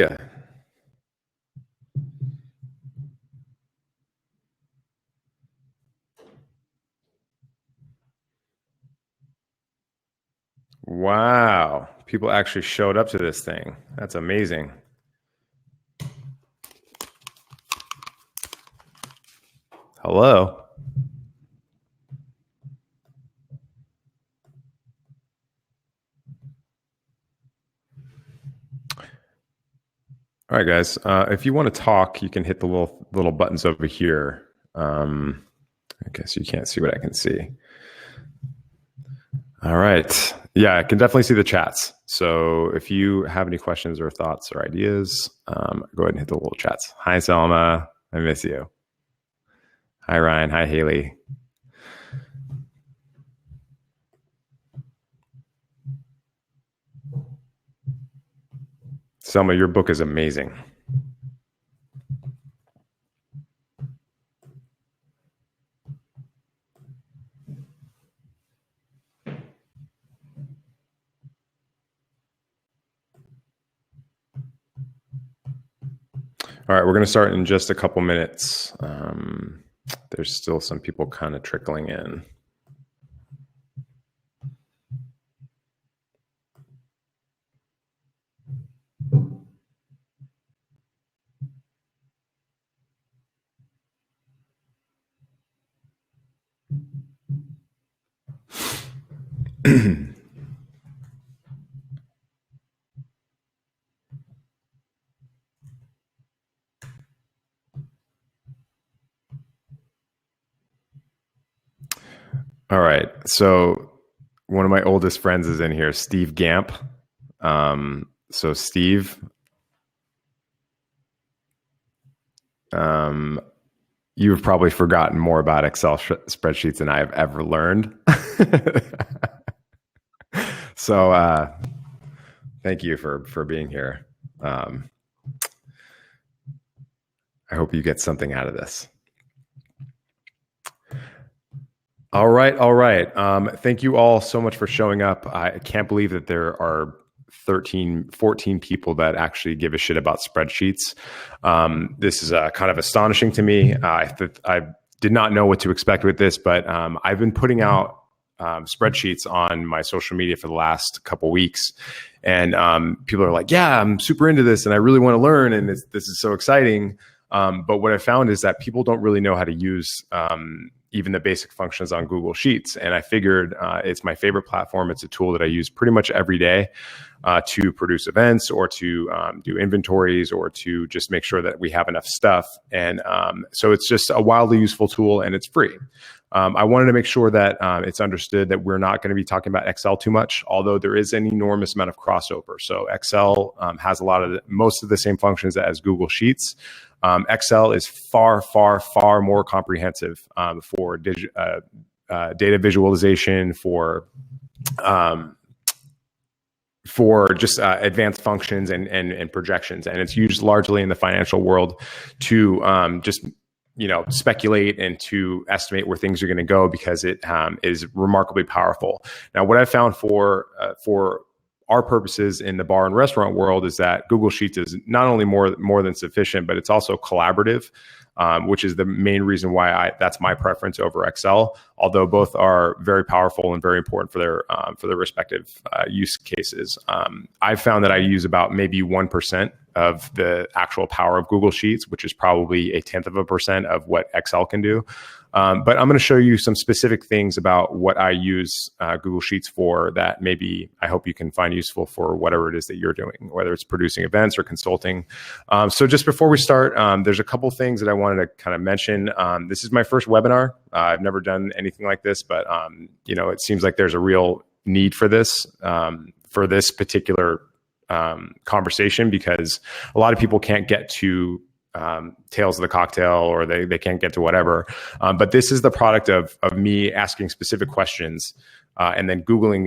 Yeah. Wow. People actually showed up to this thing. That's amazing. Hello. All right, guys. If you want to talk, you can hit the little buttons over here. I guess you can't see what I can see. All right. Yeah, I can definitely see the chats. So if you have any questions or thoughts or ideas, go ahead and hit the little chats. Hi, Selma. I miss you. Hi, Ryan. Hi, Haley. Selma, your book is amazing. All right, we're going to start in just a couple minutes. There's still some people kind of trickling in. All right. So one of my oldest friends is in here, Steve Gamp. So Steve, you've probably forgotten more about Excel spreadsheets than I have ever learned. So thank you for being here. I hope you get something out of this. All right. Thank you all so much for showing up. I can't believe that there are 14 people that actually give a shit about spreadsheets. This is kind of astonishing to me. I did not know what to expect with this, but I've been putting out spreadsheets on my social media for the last couple weeks. And people are like, yeah, I'm super into this and I really want to learn. And this is so exciting. But what I found is that people don't really know how to use even the basic functions on Google Sheets. And I figured it's my favorite platform. It's a tool that I use pretty much every day to produce events or to do inventories or to just make sure that we have enough stuff. And so it's just a wildly useful tool and it's free. I wanted to make sure that it's understood that we're not going to be talking about Excel too much, although there is an enormous amount of crossover. So Excel has most of the same functions as Google Sheets. Excel is far more comprehensive for data visualization, for just advanced functions and projections. And it's used largely in the financial world to just speculate and to estimate where things are going to go because it is remarkably powerful. Now, what I found for our purposes in the bar and restaurant world is that Google Sheets is not only more than sufficient, but it's also collaborative, which is the main reason why that's my preference over Excel. Although both are very powerful and very important for their respective use cases. I've found that I use about maybe 1% of the actual power of Google Sheets, which is probably 0.1% of what Excel can do. But I'm going to show you some specific things about what I use Google Sheets for that maybe I hope you can find useful for whatever it is that you're doing, whether it's producing events or consulting. So just before we start, there's a couple things that I wanted to kind of mention. This is my first webinar. I've never done anything like this, but it seems like there's a real need for this particular conversation because a lot of people can't get to tails of the cocktail or they can't get to whatever. But this is the product of me asking specific questions and then Googling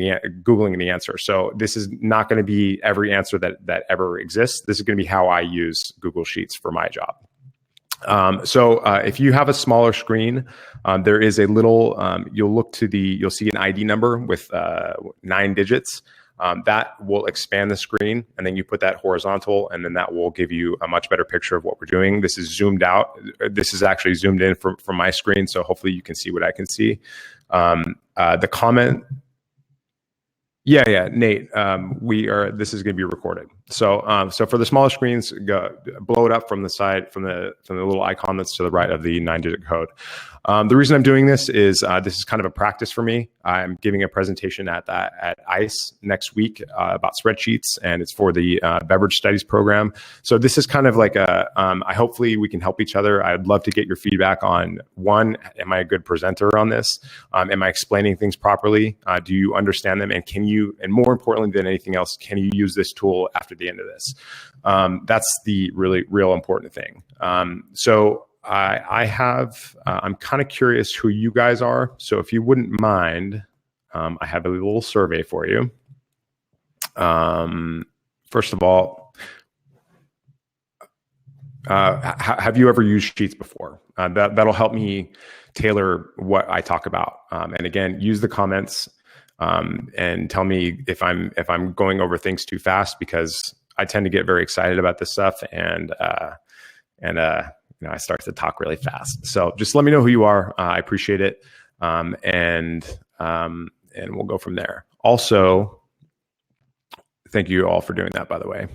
the answer. So this is not going to be every answer that ever exists. This is going to be how I use Google Sheets for my job. So if you have a smaller screen, there is a little, you'll see an ID number with 9 digits. That will expand the screen, and then you put that horizontal, and then that will give you a much better picture of what we're doing. This is zoomed out. This is actually zoomed in from my screen, so hopefully you can see what I can see. The comment. Yeah, Nate. This is going to be recorded. So for the smaller screens, blow it up from the side, from the little icon that's to the right of the 9-digit code. The reason I'm doing this is kind of a practice for me. I'm giving a presentation at ICE next week about spreadsheets, and it's for the beverage studies program. So this is kind of like hopefully we can help each other. I'd love to get your feedback on, one, am I a good presenter on this? Am I explaining things properly? Do you understand them? And and more importantly than anything else, can you use this tool after the end of this? That's the really real important thing. I'm kind of curious who you guys are. So if you wouldn't mind, I have a little survey for you. First of all, have you ever used Sheets before? That'll help me tailor what I talk about. And again, use the comments and tell me if I'm going over things too fast, because I tend to get very excited about this stuff, and I start to talk really fast. So just let me know who you are. I appreciate it. And we'll go from there. Also, thank you all for doing that, by the way.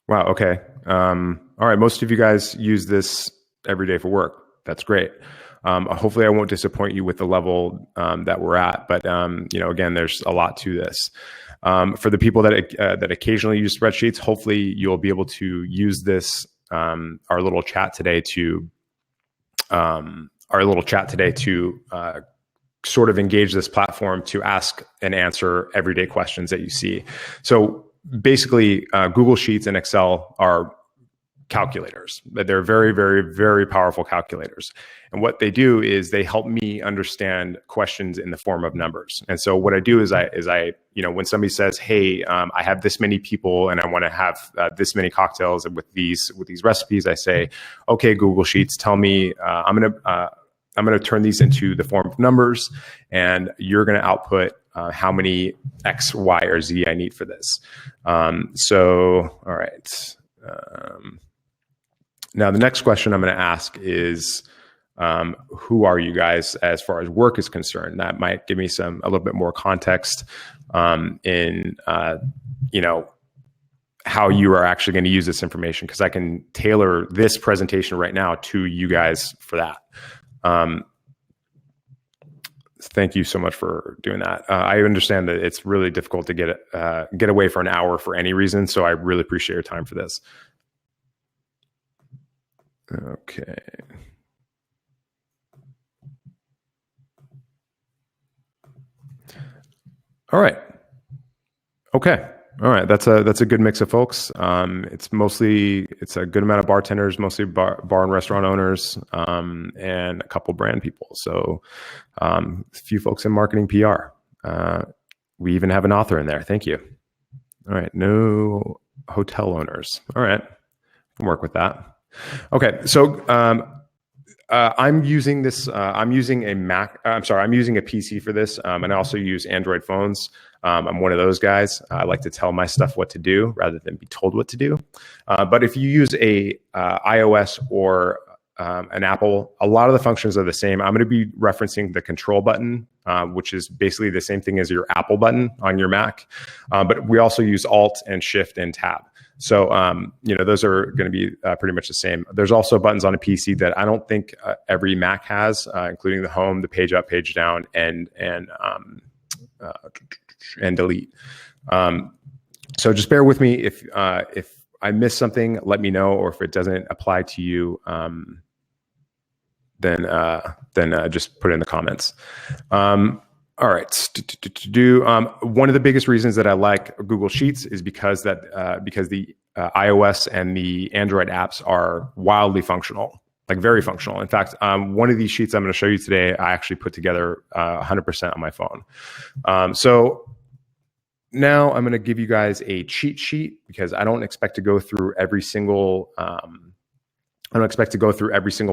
Wow. Okay. All right. Most of you guys use this every day for work. That's great. Hopefully I won't disappoint you with the level that we're at. But, again, there's a lot to this. For the people that occasionally use spreadsheets, hopefully you'll be able to use this, our little chat today to sort of engage this platform to ask and answer everyday questions that you see. So basically, Google Sheets and Excel are calculators. They're very, very, very powerful calculators. And what they do is they help me understand questions in the form of numbers. And so what I do is I when somebody says, "Hey, I have this many people and I want to have this many cocktails with these recipes," I say, "Okay, Google Sheets, tell me, I'm going to turn these into the form of numbers, and you're going to output how many X, Y, or Z I need for this." All right. Now, the next question I'm going to ask is, who are you guys as far as work is concerned? That might give me a little bit more context in how you are actually going to use this information, because I can tailor this presentation right now to you guys for that. Thank you so much for doing that. I understand that it's really difficult to get away for an hour for any reason, so I really appreciate your time for this. Okay. All right. Okay. All right. That's a good mix of folks. It's a good amount of bartenders, mostly bar and restaurant owners, and a couple brand people. So a few folks in marketing PR. We even have an author in there. Thank you. All right. No hotel owners. All right. Can work with that. Okay. So I'm using this. I'm using a Mac. I'm using a PC for this, and I also use Android phones. I'm one of those guys. I like to tell my stuff what to do rather than be told what to do. But if you use a iOS or an Apple, a lot of the functions are the same. I'm going to be referencing the control button, which is basically the same thing as your Apple button on your Mac. But we also use Alt and Shift and Tab. So, those are going to be pretty much the same. There's also buttons on a PC that I don't think every Mac has, including the home, the page up, page down, and delete. So just bear with me if I miss something, let me know, or if it doesn't apply to you, then just put it in the comments. All right. One of the biggest reasons that I like Google Sheets is because the iOS and the Android apps are wildly functional, like very functional. In fact, one of these sheets I'm going to show you today, I actually put together 100% on my phone. So now I'm going to give you guys a cheat sheet, because I don't expect to go through every single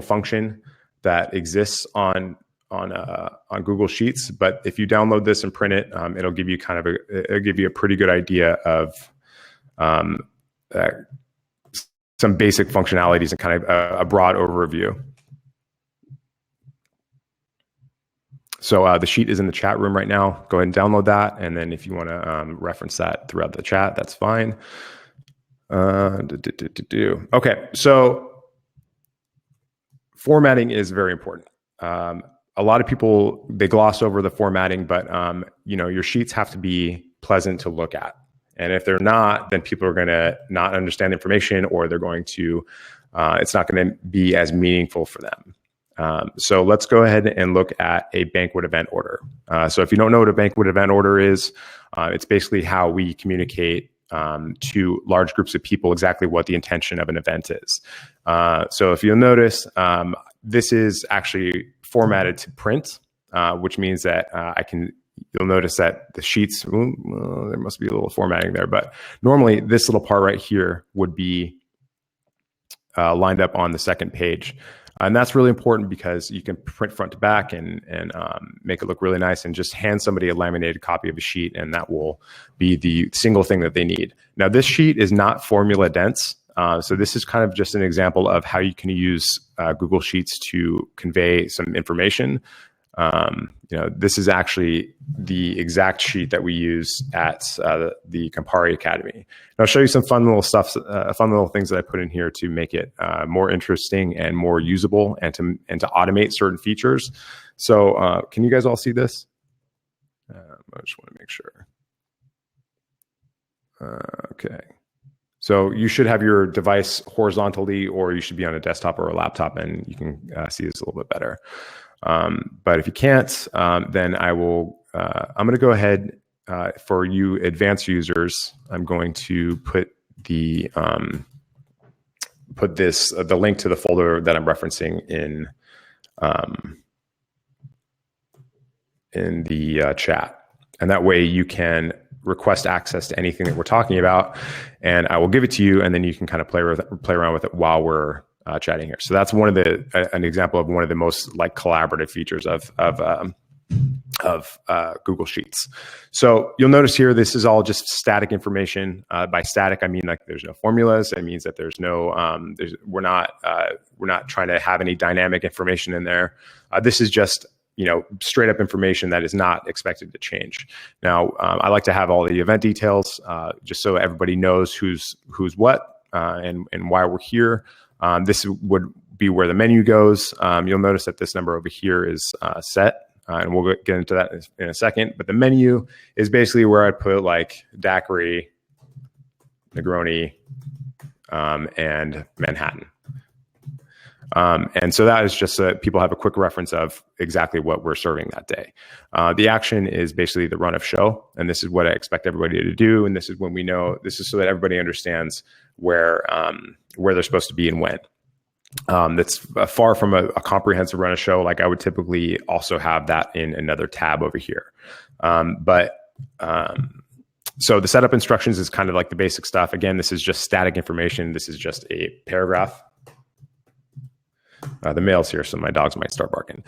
function that exists on on Google Sheets. But if you download this and print it, it'll give you a pretty good idea of some basic functionalities and kind of a broad overview. So the sheet is in the chat room right now. Go ahead and download that. And then if you want to reference that throughout the chat, that's fine. Okay, so formatting is very important. A lot of people, they gloss over the formatting, but your sheets have to be pleasant to look at. And if they're not, then people are going to not understand the information, or they're going to, it's not going to be as meaningful for them. So let's go ahead and look at a banquet event order. So if you don't know what a banquet event order is, it's basically how we communicate to large groups of people exactly what the intention of an event is. So if you'll notice, this is actually formatted to print, which means that you'll notice that the sheets, there must be a little formatting there, but normally this little part right here would be lined up on the second page. And that's really important because you can print front to back and make it look really nice, and just hand somebody a laminated copy of a sheet, and that will be the single thing that they need. Now, this sheet is not formula dense. So this is kind of just an example of how you can use Google Sheets to convey some information. This is actually the exact sheet that we use at the Campari Academy. And I'll show you some fun little things that I put in here to make it more interesting and more usable, and to automate certain features. So can you guys all see this? I just want to make sure. Okay. So you should have your device horizontally, or you should be on a desktop or a laptop, and you can see this a little bit better. But if you can't, then I'm going to go ahead for you advanced users. I'm going to put the link to the folder that I'm referencing in the chat, and that way you can request access to anything that we're talking about, and I will give it to you, and then you can kind of play around with it while we're chatting here. So that's an example of one of the most collaborative features of Google Sheets. So you'll notice here, this is all just static information. By static, I mean there's no formulas. It means that there's no, we're not trying to have any dynamic information in there. This is just straight up information that is not expected to change. Now, I like to have all the event details just so everybody knows who's what and why we're here. This would be where the menu goes. You'll notice that this number over here is set, and we'll get into that in a second. But the menu is basically where I put daiquiri, Negroni, and Manhattan. And so that is just so that people have a quick reference of exactly what we're serving that day. The action is basically the run of show, and this is what I expect everybody to do. And this is when we know, this is so that everybody understands where they're supposed to be and when. That's far from a comprehensive run of show. I would typically also have that in another tab over here. So the setup instructions is kind of like the basic stuff. Again, this is just static information. This is just a paragraph. The mail's here, so my dogs might start barking.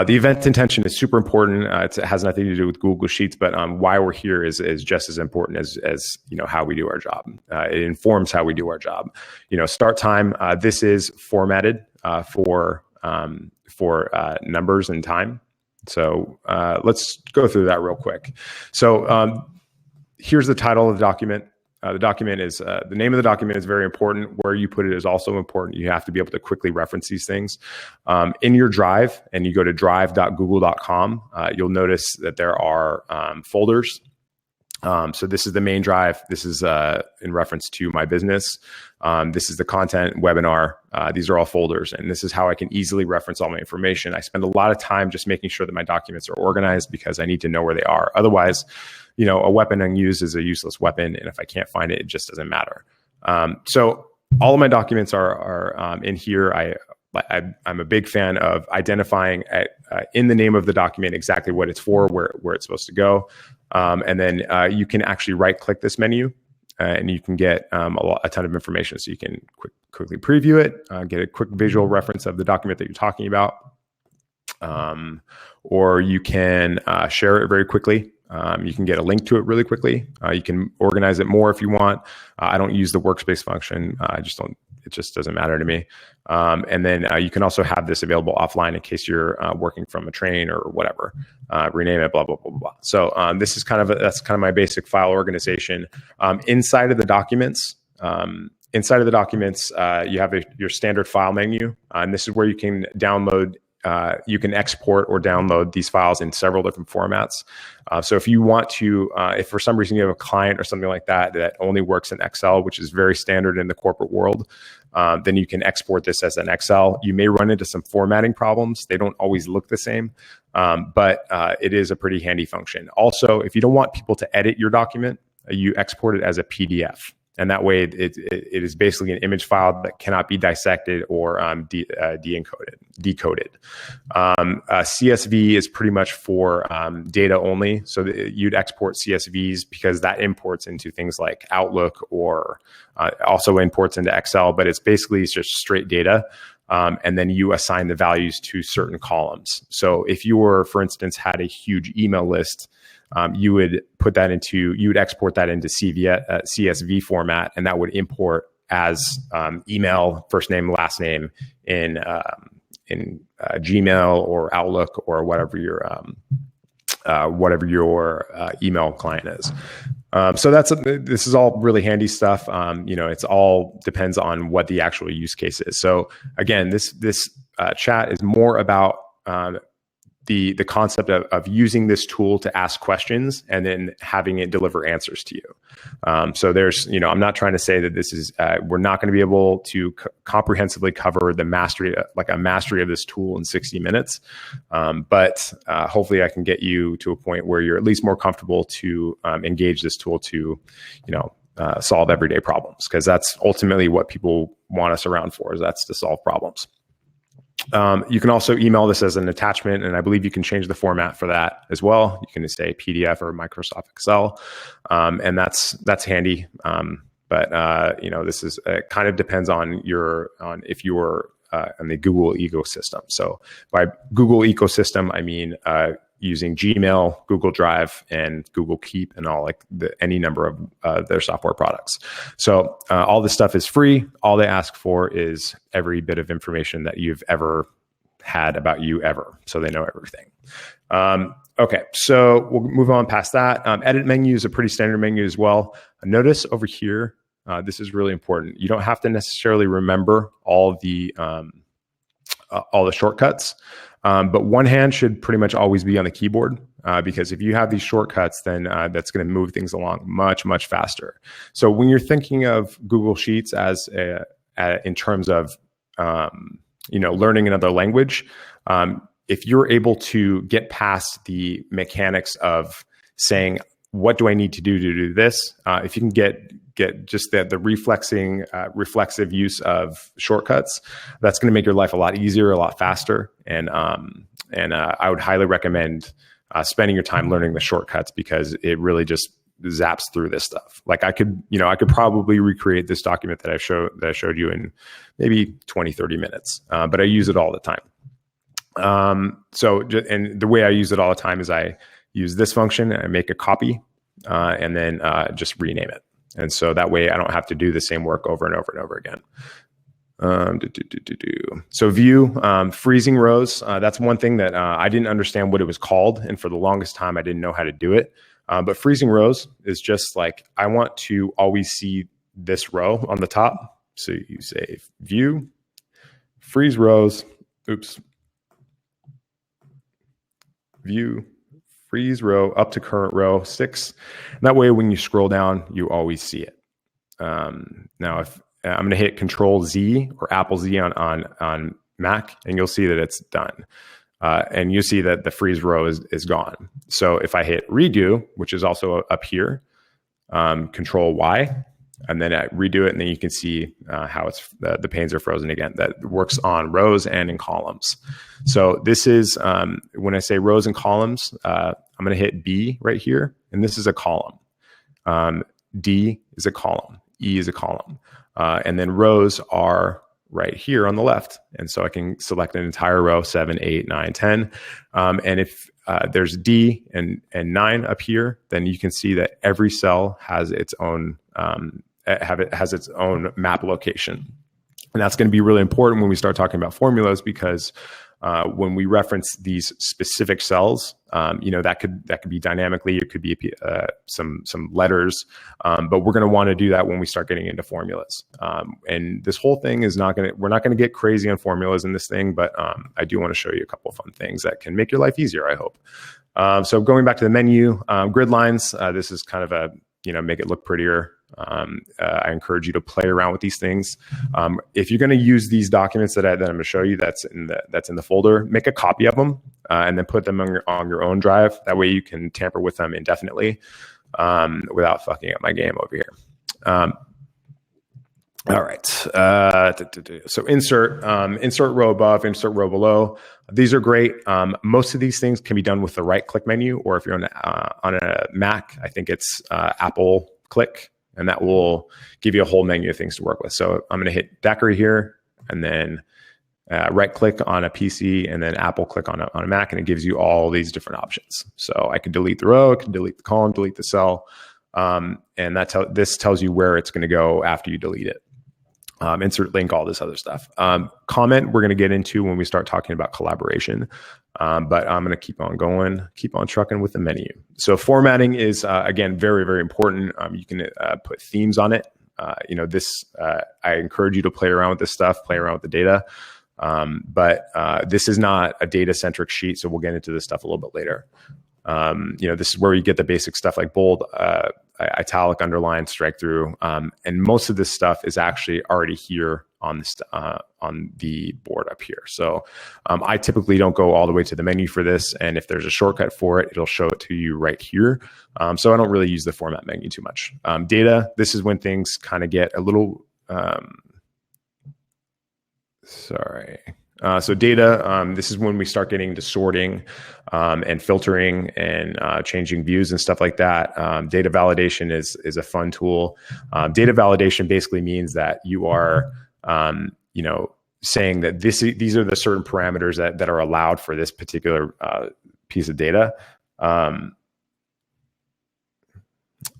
The event intention is super important. It has nothing to do with Google Sheets, but why we're here is just as important as how we do our job. It informs how we do our job. Start time. This is formatted for numbers and time. So let's go through that real quick. So here's the title of the document. The document is the name of the document is very important. Where you put it is also important. You have to be able to quickly reference these things. In your Drive, and you go to drive.google.com, you'll notice that there are folders. So this is the main drive. This is in reference to my business. This is the content webinar. These are all folders, and this is how I can easily reference all my information. I spend a lot of time just making sure that my documents are organized because I need to know where they are. Otherwise, a weapon unused is a useless weapon, and if I can't find it, it just doesn't matter. So all of my documents are in here. I'm a big fan of identifying in the name of the document exactly what it's for, where it's supposed to go. And then you can actually right-click this menu, and you can get a ton of information. So you can quickly preview it, get a quick visual reference of the document that you're talking about. or you can share it very quickly. You can get a link to it really quickly. You can organize it more if you want. I don't use the workspace function. It just doesn't matter to me. And then you can also have this available offline in case you're working from a train or whatever. Rename it, blah, blah, blah, blah, blah. So this is that's kind of my basic file organization. Inside of the documents, you have your standard file menu. And this is where you can download. You can export or download these files in several different formats. So if you want to, if for some reason you have a client or something like that that only works in Excel, which is very standard in the corporate world, then you can export this as an Excel. You may run into some formatting problems. They don't always look the same, but it is a pretty handy function. Also, if you don't want people to edit your document, you export it as a PDF. And that way, it is basically an image file that cannot be dissected or decoded. CSV is pretty much for data only. So you'd export CSVs because that imports into things like Outlook or also imports into Excel. But it's just straight data. And then you assign the values to certain columns. So if you were, for instance, had a huge email list, you would export that into CSV format, and that would import as email, first name, last name in Gmail or Outlook or whatever your email client is. So this is all really handy stuff. It's all depends on what the actual use case is. So again, this chat is more about the concept of using this tool to ask questions and then having it deliver answers to you. So I'm not trying to say that this is, we're not going to be able to comprehensively cover the mastery of this tool in 60 minutes. But hopefully I can get you to a point where you're at least more comfortable to engage this tool to, solve everyday problems. Cause that's ultimately what people want us around for, is that's to solve problems. You can also email this as an attachment, and I believe you can change the format for that as well. You can say PDF or Microsoft Excel, and that's handy. But this is kind of depends on if you're in the Google ecosystem. So by Google ecosystem, I mean using Gmail, Google Drive, and Google Keep, and all any number of their software products. So all this stuff is free. All they ask for is every bit of information that you've ever had about you ever. So they know everything. Okay, so we'll move on past that. Edit menu is a pretty standard menu as well. Notice over here, this is really important. You don't have to necessarily remember all the shortcuts. But one hand should pretty much always be on the keyboard because if you have these shortcuts, then that's going to move things along much, much faster. So when you're thinking of Google Sheets in terms of learning another language, if you're able to get past the mechanics of saying, what do I need to do this? If you can get just the reflexive use of shortcuts, that's going to make your life a lot easier, a lot faster. And I would highly recommend spending your time learning the shortcuts because it really just zaps through this stuff. Like I could probably recreate this document that I showed you in maybe 20, 30 minutes, but I use it all the time. And the way I use it all the time is I use this function and I make a copy and then just rename it. And so that way I don't have to do the same work over and over and over again. So view, freezing rows. That's one thing that I didn't understand what it was called. And for the longest time, I didn't know how to do it. But freezing rows is just like, I want to always see this row on the top. So you say view, freeze rows, view, freeze row up to current row 6. And that way, when you scroll down, you always see it. Now, if I'm going to hit Control Z or Apple Z on Mac, and you'll see that it's done. And you see that the freeze row is gone. So if I hit redo, which is also up here, Control Y, and then I redo it, and then you can see how it's the panes are frozen again. That works on rows and in columns. So this is when I say rows and columns, I'm going to hit B right here, and this is a column. D is a column. E is a column, and then rows are right here on the left. And so I can select an entire row, 7, 8, 9, 10. And if there's D and 9 up here, then you can see that every cell has its own has its own map location. And that's going to be really important when we start talking about formulas, because when we reference these specific cells, that could be dynamically, it could be some letters, but we're going to want to do that when we start getting into formulas. And this whole thing is we're not going to get crazy on formulas in this thing, but I do want to show you a couple of fun things that can make your life easier, I hope. So going back to the menu, grid lines, this is kind of make it look prettier. I encourage you to play around with these things. If you're going to use these documents that I'm going to show you, that's in the folder, make a copy of them and then put them on your own drive. That way you can tamper with them indefinitely without fucking up my game over here. All right. So insert row above, insert row below. These are great. Most of these things can be done with the right click menu, or if you're on a Mac, I think it's Apple click. And that will give you a whole menu of things to work with. So I'm going to hit Daiquiri here, and then right click on a PC, and then Apple click on a Mac, and it gives you all these different options. So I could delete the row, I could delete the column, delete the cell, and this tells you where it's going to go after you delete it. Insert link, all this other stuff. Comment we're going to get into when we start talking about collaboration. But I'm going to keep on going, keep on trucking with the menu. So formatting is, again, very, very important. You can put themes on it. I encourage you to play around with this stuff, play around with the data. But this is not a data-centric sheet, so we'll get into this stuff a little bit later. This is where you get the basic stuff like bold, italic, underline, strike through. And most of this stuff is actually already here on the board up here. So I typically don't go all the way to the menu for this. And if there's a shortcut for it, it'll show it to you right here. So I don't really use the format menu too much. Data, this is when things kind of get a little, so data, this is when we start getting into sorting and filtering and changing views and stuff like that. Data validation is a fun tool. Data validation basically means that you are, saying that these are the certain parameters that are allowed for this particular piece of data.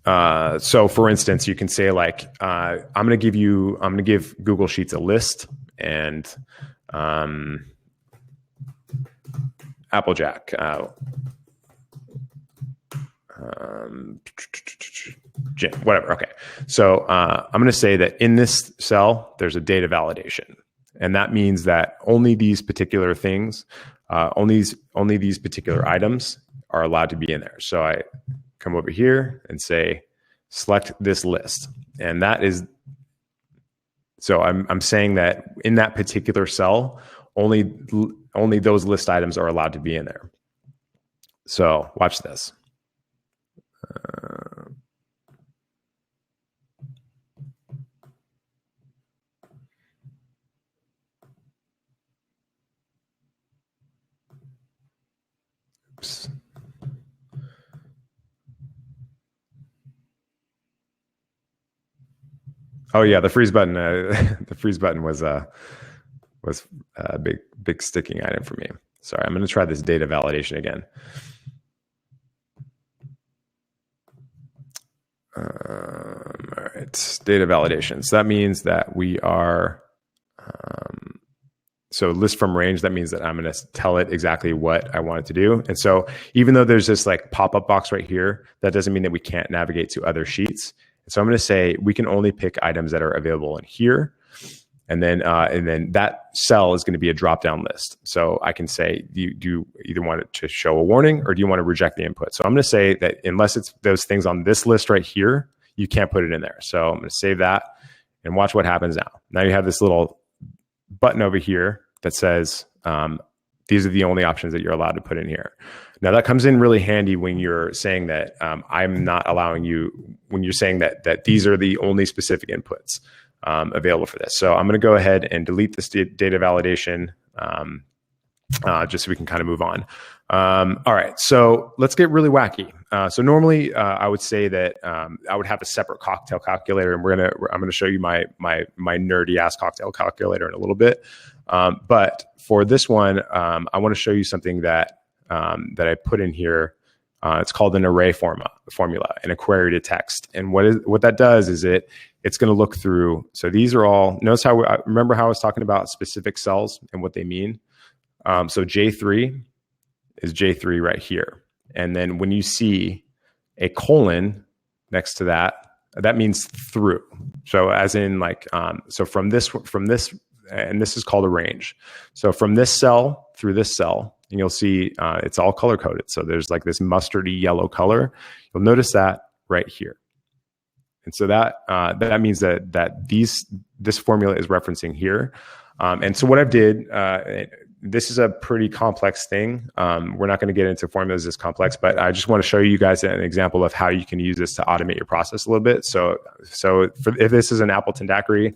So for instance, you can say like, I'm going to give Google Sheets a list and Applejack. Whatever. Okay. So I'm going to say that in this cell, there's a data validation. And that means that only these particular things, only these particular items are allowed to be in there. So I come over here and say, select this list. And that is, so I'm saying that in that particular cell, only those list items are allowed to be in there. So watch this. Oops. Oh yeah, the freeze button. The freeze button was a big sticking item for me. Sorry, I'm going to try this data validation again. All right, data validation. So that means that we are, so list from range, that means that I'm going to tell it exactly what I want it to do. And so even though there's this like pop-up box right here, that doesn't mean that we can't navigate to other sheets. So I'm going to say we can only pick items that are available in here. And then that cell is going to be a drop-down list. So I can say, do you either want it to show a warning or do you want to reject the input? So I'm going to say that unless it's those things on this list right here, you can't put it in there. So I'm going to save that and watch what happens now. Now you have this little button over here that says, these are the only options that you're allowed to put in here. Now that comes in really handy when you're saying that I'm not allowing you, when you're saying that these are the only specific inputs available for this. So I'm going to go ahead and delete this data validation just so we can kind of move on. All right, so let's get really wacky. So normally, I would say that I would have a separate cocktail calculator, and I'm gonna show you my nerdy ass cocktail calculator in a little bit. But for this one, I want to show you something that I put in here. It's called an array formula, and a query to text. And what that does is it's going to look through. So these are all. Notice how remember how I was talking about specific cells and what they mean. So J3 is J3 right here. And then when you see a colon next to that, that means through. So as in like, so from this, and this is called a range. So from this cell through this cell, and you'll see it's all color coded. So there's like this mustardy yellow color. You'll notice that right here. And so that means that this formula is referencing here. And so what I've did, this is a pretty complex thing. We're not going to get into formulas this complex, but I just want to show you guys an example of how you can use this to automate your process a little bit. So if this is an Appleton daiquiri,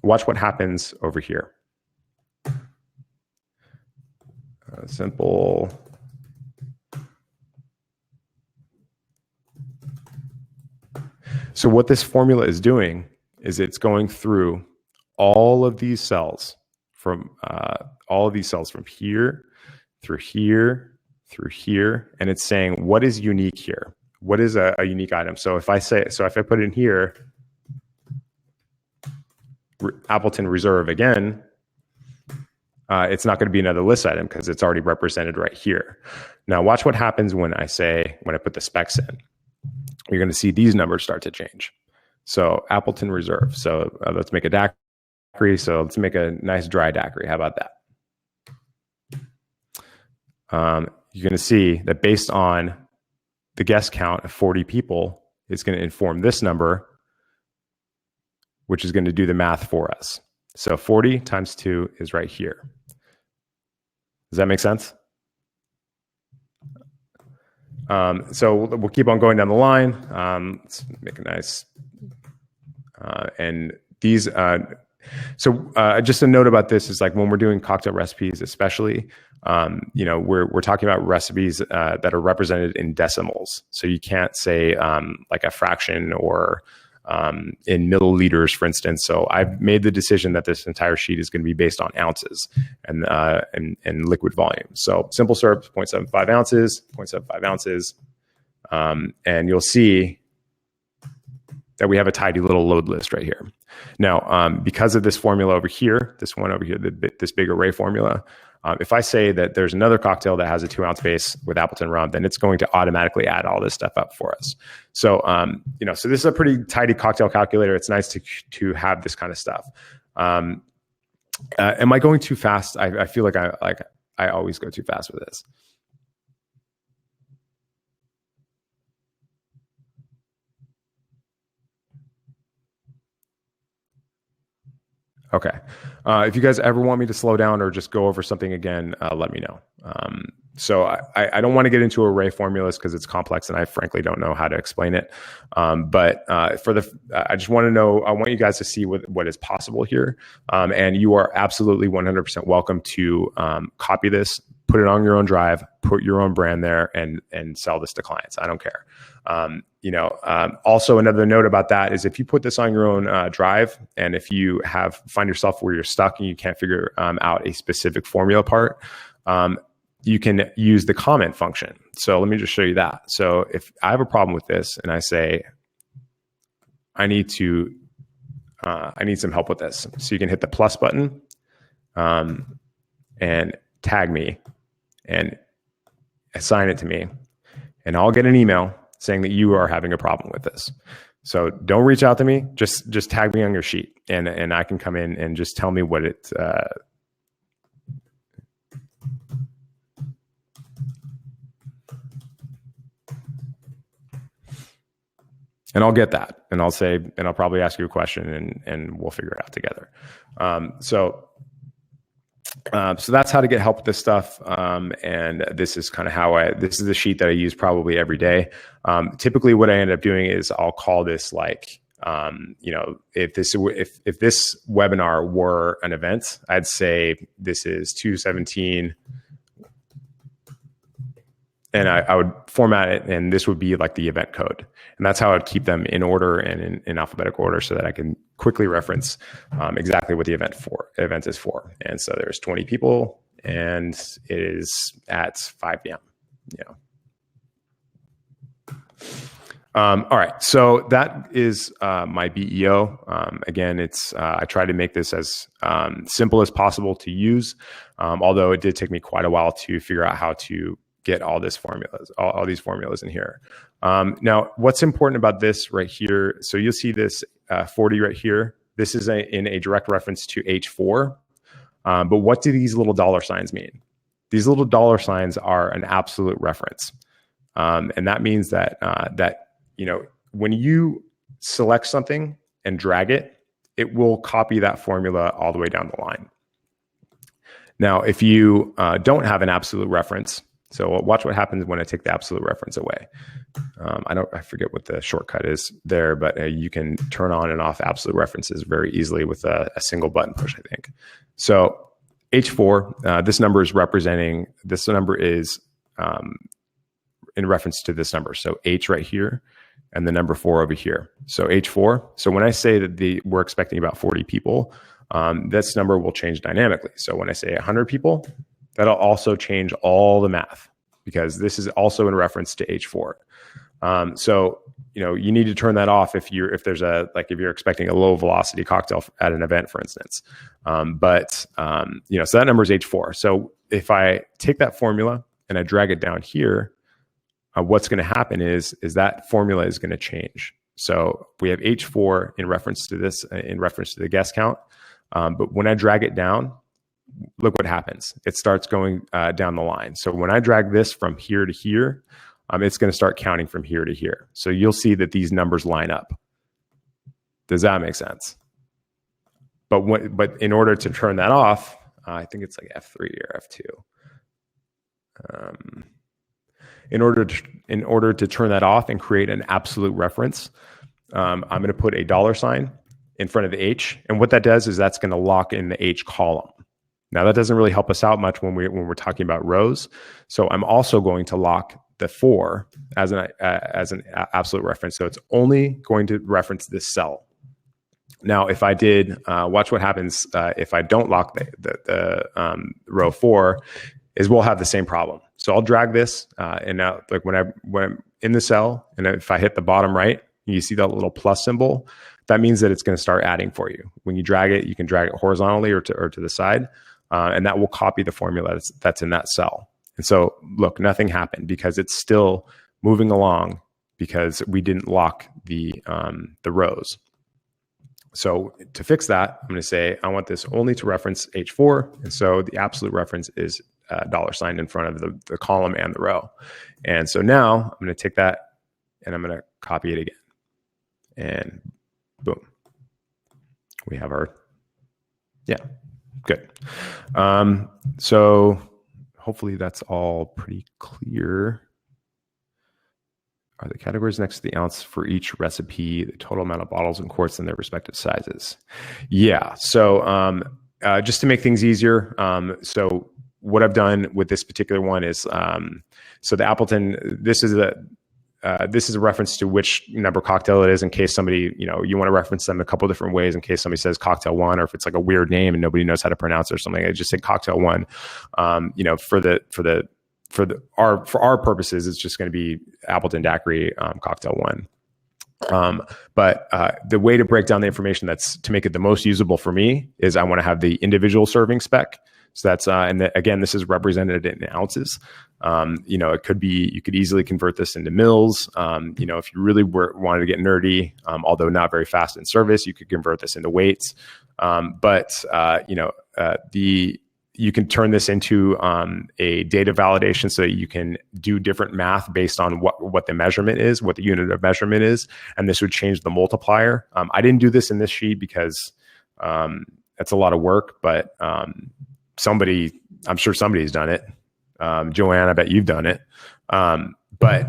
watch what happens over here. Simple. So what this formula is doing is it's going through all of these cells from here through here through here, and it's saying what is unique here. What is a unique item? So if I put in here Appleton Reserve again, it's not going to be another list item because it's already represented right here. Now watch what happens when I put the specs in. You're going to see these numbers start to change. So Appleton Reserve. So let's make a daiquiri. So let's make a nice dry daiquiri. How about that? You're going to see that based on the guest count of 40 people, it's going to inform this number, which is going to do the math for us. So 40 times 2 is right here. Does that make sense? So we'll keep on going down the line. Let's make a nice, and these, just a note about this is like when we're doing cocktail recipes, especially, we're talking about recipes that are represented in decimals. So you can't say like a fraction or in milliliters, for instance. So I've made the decision that this entire sheet is going to be based on ounces and liquid volume. So simple syrup, 0.75 ounces, 0.75 ounces. And you'll see that we have a tidy little load list right here. Now, because of this formula over here, this one over here, this big array formula, if I say that there's another cocktail that has a 2-ounce base with Appleton rum, then it's going to automatically add all this stuff up for us. So, so this is a pretty tidy cocktail calculator. It's nice to have this kind of stuff. Am I going too fast? I feel like I always go too fast with this. Okay. If you guys ever want me to slow down or just go over something again, let me know. So I don't want to get into array formulas because it's complex and I frankly don't know how to explain it. But I just want to know, I want you guys to see what is possible here. And you are absolutely 100% welcome to copy this, put it on your own drive, put your own brand there and sell this to clients. I don't care. Also another note about that is if you put this on your own drive, and if you find yourself where you're stuck and you can't figure out a specific formula part, you can use the comment function. So let me just show you that. So if I have a problem with this and I say, I need some help with this. So you can hit the plus button and tag me and assign it to me, and I'll get an email saying that you are having a problem with this. So don't reach out to me. Just tag me on your sheet, and I can come in and just tell me what it. And I'll get that, and I'll say, and I'll probably ask you a question, and we'll figure it out together. So that's how to get help with this stuff. And this is kind of this is the sheet that I use probably every day. Typically what I end up doing is I'll call this like If this webinar were an event, I'd say this is 217, and I would format it, and this would be like the event code. And that's how I'd keep them in order and in alphabetical order so that I can quickly reference exactly what the event is for. And so there's 20 people, and it is at 5 p.m. All right, so that is my BEO. Again, I try to make this as simple as possible to use, although it did take me quite a while to figure out how to get all these formulas in here. Now, what's important about this right here? So you'll see this 40 right here. This is in a direct reference to H4. But what do these little dollar signs mean? These little dollar signs are an absolute reference, and that means that when you select something and drag it, it will copy that formula all the way down the line. Now, if you don't have an absolute reference, so watch what happens when I take the absolute reference away. I forget what the shortcut is there, but you can turn on and off absolute references very easily with a single button push, I think. So H4, this number is in reference to this number. So H right here and the number 4 over here. So H4. So when I say that we're expecting about 40 people, this number will change dynamically. So when I say 100 people, that'll also change all the math because this is also in reference to H4. So you need to turn that off if you're expecting a low velocity cocktail at an event, for instance. So that number is H4. So if I take that formula and I drag it down here, what's going to happen is that formula is going to change. So we have H4 in reference to this, in reference to the guest count. But when I drag it down, look what happens. It starts going down the line. So when I drag this from here to here, it's going to start counting from here to here. So you'll see that these numbers line up. Does that make sense? But in order to turn that off, I think it's like F3 or F2. In order to turn that off and create an absolute reference, I'm going to put a dollar sign in front of the H, and what that does is that's going to lock in the H column. Now that doesn't really help us out much when we're talking about rows. So I'm also going to lock the 4 as an absolute reference. So it's only going to reference this cell. Now, if I did, watch what happens if I don't lock the row 4, is we'll have the same problem. So I'll drag this, and now like when I'm in the cell, and if I hit the bottom right, you see that little plus symbol. That means that it's going to start adding for you. When you drag it, you can drag it horizontally or to the side, and that will copy the formula that's in that cell. And so, look, nothing happened because it's still moving along because we didn't lock the rows. So to fix that, I'm going to say I want this only to reference H4, and so the absolute reference is dollar sign in front of the column and the row. And so now I'm going to take that and I'm going to copy it again, and boom, we have our good. So hopefully that's all pretty clear. Are the categories next to the ounce for each recipe, the total amount of bottles and quarts and their respective sizes? Yeah. So just to make things easier, so what I've done with this particular one is, so the Appleton, this is a reference to which number cocktail it is in case somebody, you want to reference them a couple different ways in case somebody says cocktail 1, or if it's like a weird name and nobody knows how to pronounce it or something. I just say cocktail 1. For our purposes, it's just going to be Appleton Daiquiri cocktail 1. But the way to break down the information that's to make it the most usable for me is I want to have the individual serving spec. So that's again, this is represented in ounces. It could be, you could easily convert this into mils. If you really wanted to get nerdy, although not very fast in service, you could convert this into weights. You can turn this into a data validation so that you can do different math based on what the measurement is, what the unit of measurement is, and this would change the multiplier. I didn't do this in this sheet because it's a lot of work, but I'm sure somebody's done it. Joanne, I bet you've done it. But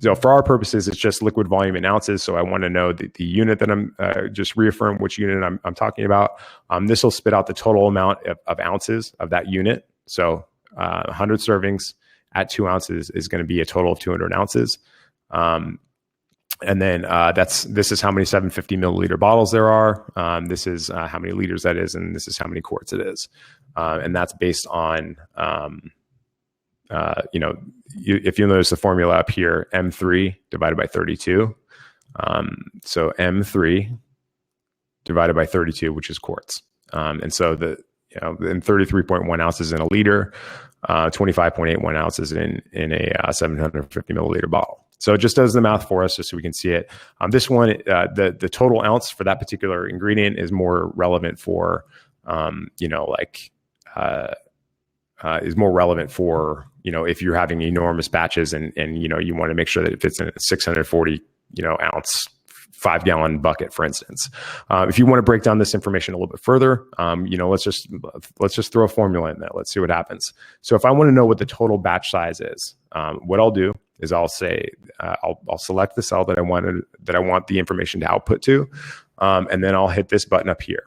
so for our purposes, it's just liquid volume in ounces. So I want to know the unit that I'm just reaffirm which unit I'm talking about. This will spit out the total amount of ounces of that unit. So 100 servings at 2 ounces is going to be a total of 200 ounces. And then this is how many 750 milliliter bottles there are. This is how many liters that is, and this is how many quarts it is. And that's based on, if you notice the formula up here, M3 divided by 32. So M3 divided by 32, which is quarts. And so in 33.1 ounces in a liter, 25.81 ounces in a 750 milliliter bottle. So it just does the math for us just so we can see it. This one, the total ounce for that particular ingredient is more relevant for, is more relevant for, if you're having enormous batches and you want to make sure that it fits in a 640, ounce 5-gallon bucket, for instance. If you want to break down this information a little bit further, let's just throw a formula in there. Let's see what happens. So if I want to know what the total batch size is, what I'll do is I'll say, I'll select the cell that I want the information to output to, and then I'll hit this button up here.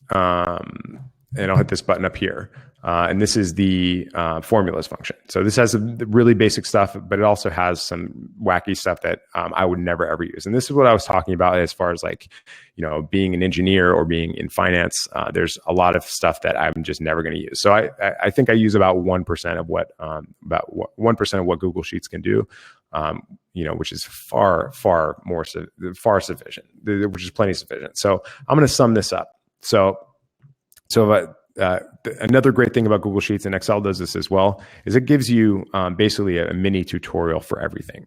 And I'll hit this button up here. And this is the formulas function. So this has really basic stuff, but it also has some wacky stuff that I would never, ever use. And this is what I was talking about as far as being an engineer or being in finance. There's a lot of stuff that I'm just never going to use. So I think I use about 1% of what, 1% of what Google Sheets can do, which is far sufficient, which is plenty sufficient. So I'm going to sum this up. So another great thing about Google Sheets, and Excel does this as well, is it gives you basically a mini tutorial for everything.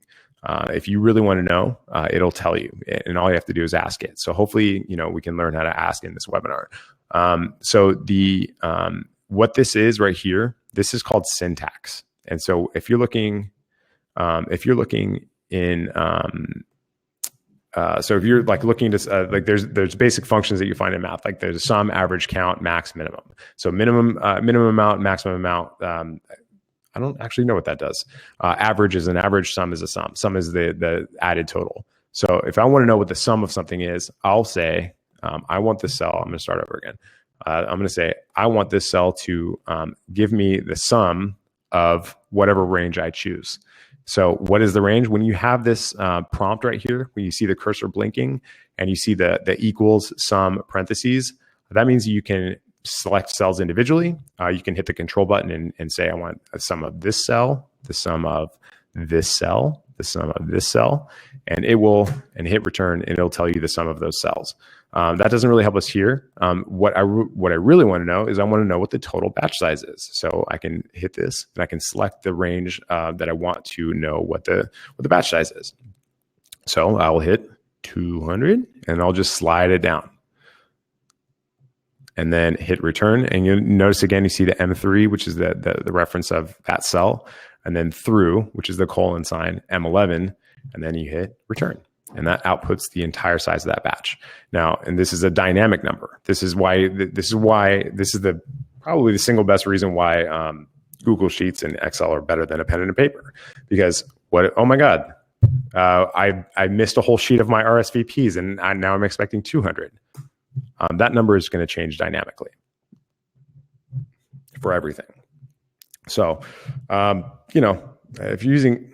If you really want to know, it'll tell you, and all you have to do is ask it. So hopefully, we can learn how to ask in this webinar. So what this is right here, this is called syntax. And so if you're looking in so if you're looking to there's basic functions that you find in math, like there's a sum, average, count, max, minimum. So minimum amount, maximum amount. I don't actually know what that does. Average is an average, sum is a sum. Sum is the added total. So if I want to know what the sum of something is, I'll say I want this cell. I'm going to start over again. I'm going to say I want this cell to give me the sum of whatever range I choose. So what is the range? When you have this prompt right here, when you see the cursor blinking and you see the equals sum parentheses, that means you can select cells individually. You can hit the control button and say, I want a sum of this cell, the sum of this cell, the sum of this cell, and hit return, and it'll tell you the sum of those cells. That doesn't really help us here. What I really want to know is I want to know what the total batch size is. So I can hit this and I can select the range that I want to know what the batch size is. So I'll hit 200 and I'll just slide it down. And then hit return, and you'll notice again, you see the M3, which is the reference of that cell, and then through, which is the colon sign, M11, and then you hit return. And that outputs the entire size of that batch. Now, and this is a dynamic number. This is probably the single best reason why Google Sheets and Excel are better than a pen and a paper. Because oh my God, I missed a whole sheet of my RSVPs, and now I'm expecting 200. That number is going to change dynamically for everything. So, if you're using,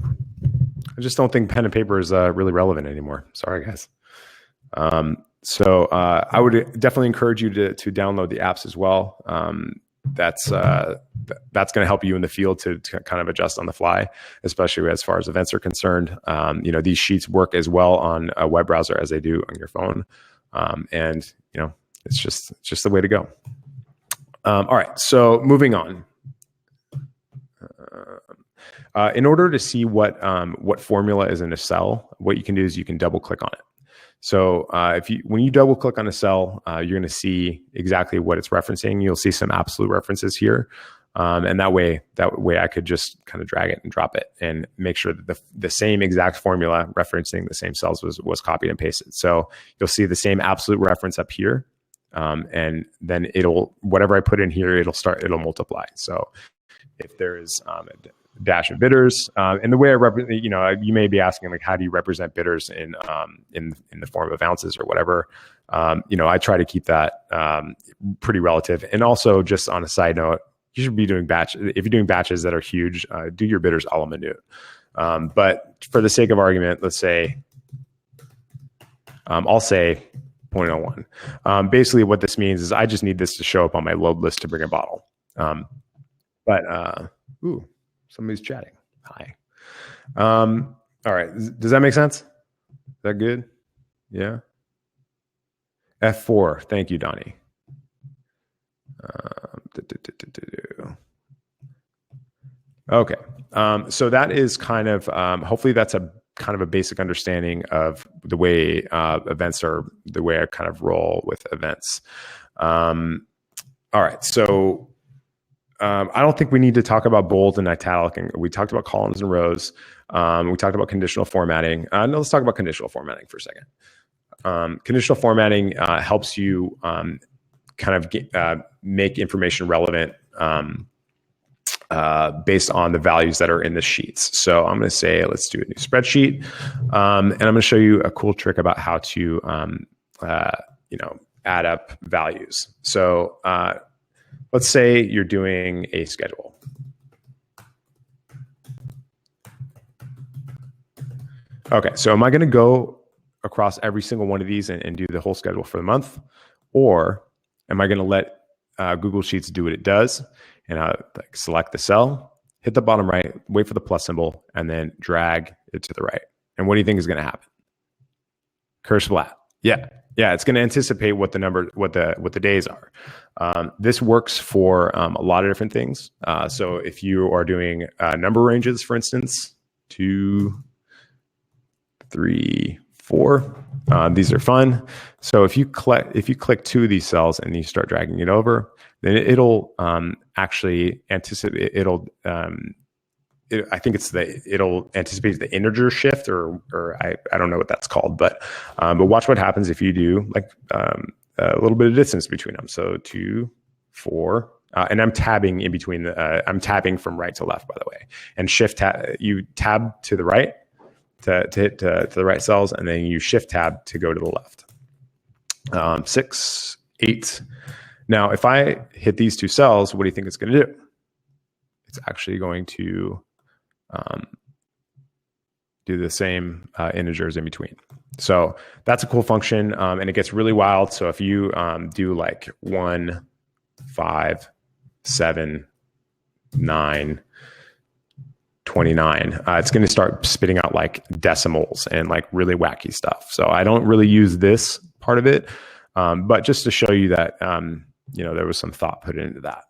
I just don't think pen and paper is really relevant anymore. Sorry, guys. So I would definitely encourage you to download the apps as well. That's going to help you in the field to kind of adjust on the fly, especially as far as events are concerned. These sheets work as well on a web browser as they do on your phone. It's just the way to go. All right. So moving on. In order to see what formula is in a cell, what you can do is you can double click on it. So when you double click on a cell, you're going to see exactly what it's referencing. You'll see some absolute references here. And that way I could just kind of drag it and drop it and make sure that the same exact formula referencing the same cells was copied and pasted. So you'll see the same absolute reference up here. And then whatever I put in here, it'll multiply. So if there's a dash of bidders. And the way I represent, you may be asking, like, how do you represent bidders in the form of ounces or whatever? I try to keep that pretty relative. And also, just on a side note, you should be doing batch. If you're doing batches that are huge, do your bidders a la minute. But for the sake of argument, let's say I'll say 0.01. Basically, what this means is I just need this to show up on my load list to bring a bottle. Ooh, somebody's chatting. Hi. All right. Does that make sense? Is that good? Yeah. F4. Thank you, Donnie. Okay. So that is kind of, hopefully that's a kind of a basic understanding of the way events are, the way I kind of roll with events. All right. So I don't think we need to talk about bold and italic. And we talked about columns and rows. We talked about conditional formatting. No, let's talk about conditional formatting for a second. Conditional formatting helps you kind of make information relevant based on the values that are in the sheets. So I'm going to say, let's do a new spreadsheet. And I'm going to show you a cool trick about how to, add up values. So let's say you're doing a schedule. Okay, so am I going to go across every single one of these and do the whole schedule for the month? Or am I going to let Google Sheets do what it does? And select the cell, hit the bottom right, wait for the plus symbol, and then drag it to the right. And what do you think is going to happen? Curse flat. Yeah, it's going to anticipate what the days are. This works for a lot of different things. So if you are doing number ranges, for instance, 2, 3, 4, these are fun. So if you click 2 of these cells and you start dragging it over, then it'll actually anticipate. It'll anticipate the integer shift, or I don't know what that's called, but watch what happens if you do like a little bit of distance between them. So 2, 4, and I'm tabbing in between. I'm tabbing from right to left, by the way, and you tab to the right to hit to the right cells, and then you shift tab to go to the left. 6, 8. Now, if I hit these 2 cells, what do you think it's going to do? It's actually going to do the same integers in between. So that's a cool function, and it gets really wild. So if you do like 1, 5, 7, 9, 29, it's going to start spitting out like decimals and like really wacky stuff. So I don't really use this part of it, but just to show you that there was some thought put into that.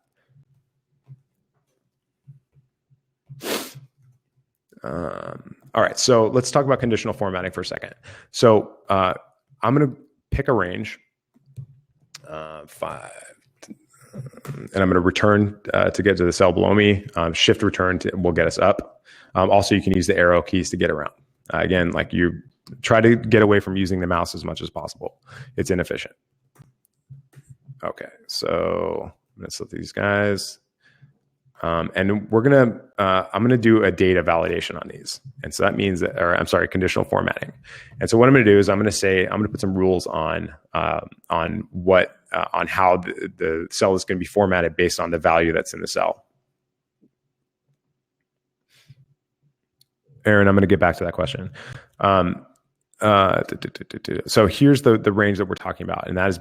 All right, so let's talk about conditional formatting for a second. So I'm going to pick a range, 5, and I'm going to return to get to the cell below me. Shift return will get us up. Also, you can use the arrow keys to get around. Again, like you try to get away from using the mouse as much as possible. It's inefficient. Okay, so I'm going to select these guys. And I'm going to do a data validation on these. And so that means conditional formatting. And so what I'm going to do is I'm going to put some rules on how the cell is going to be formatted based on the value that's in the cell. Aaron, I'm going to get back to that question. So here's the range that we're talking about, and that is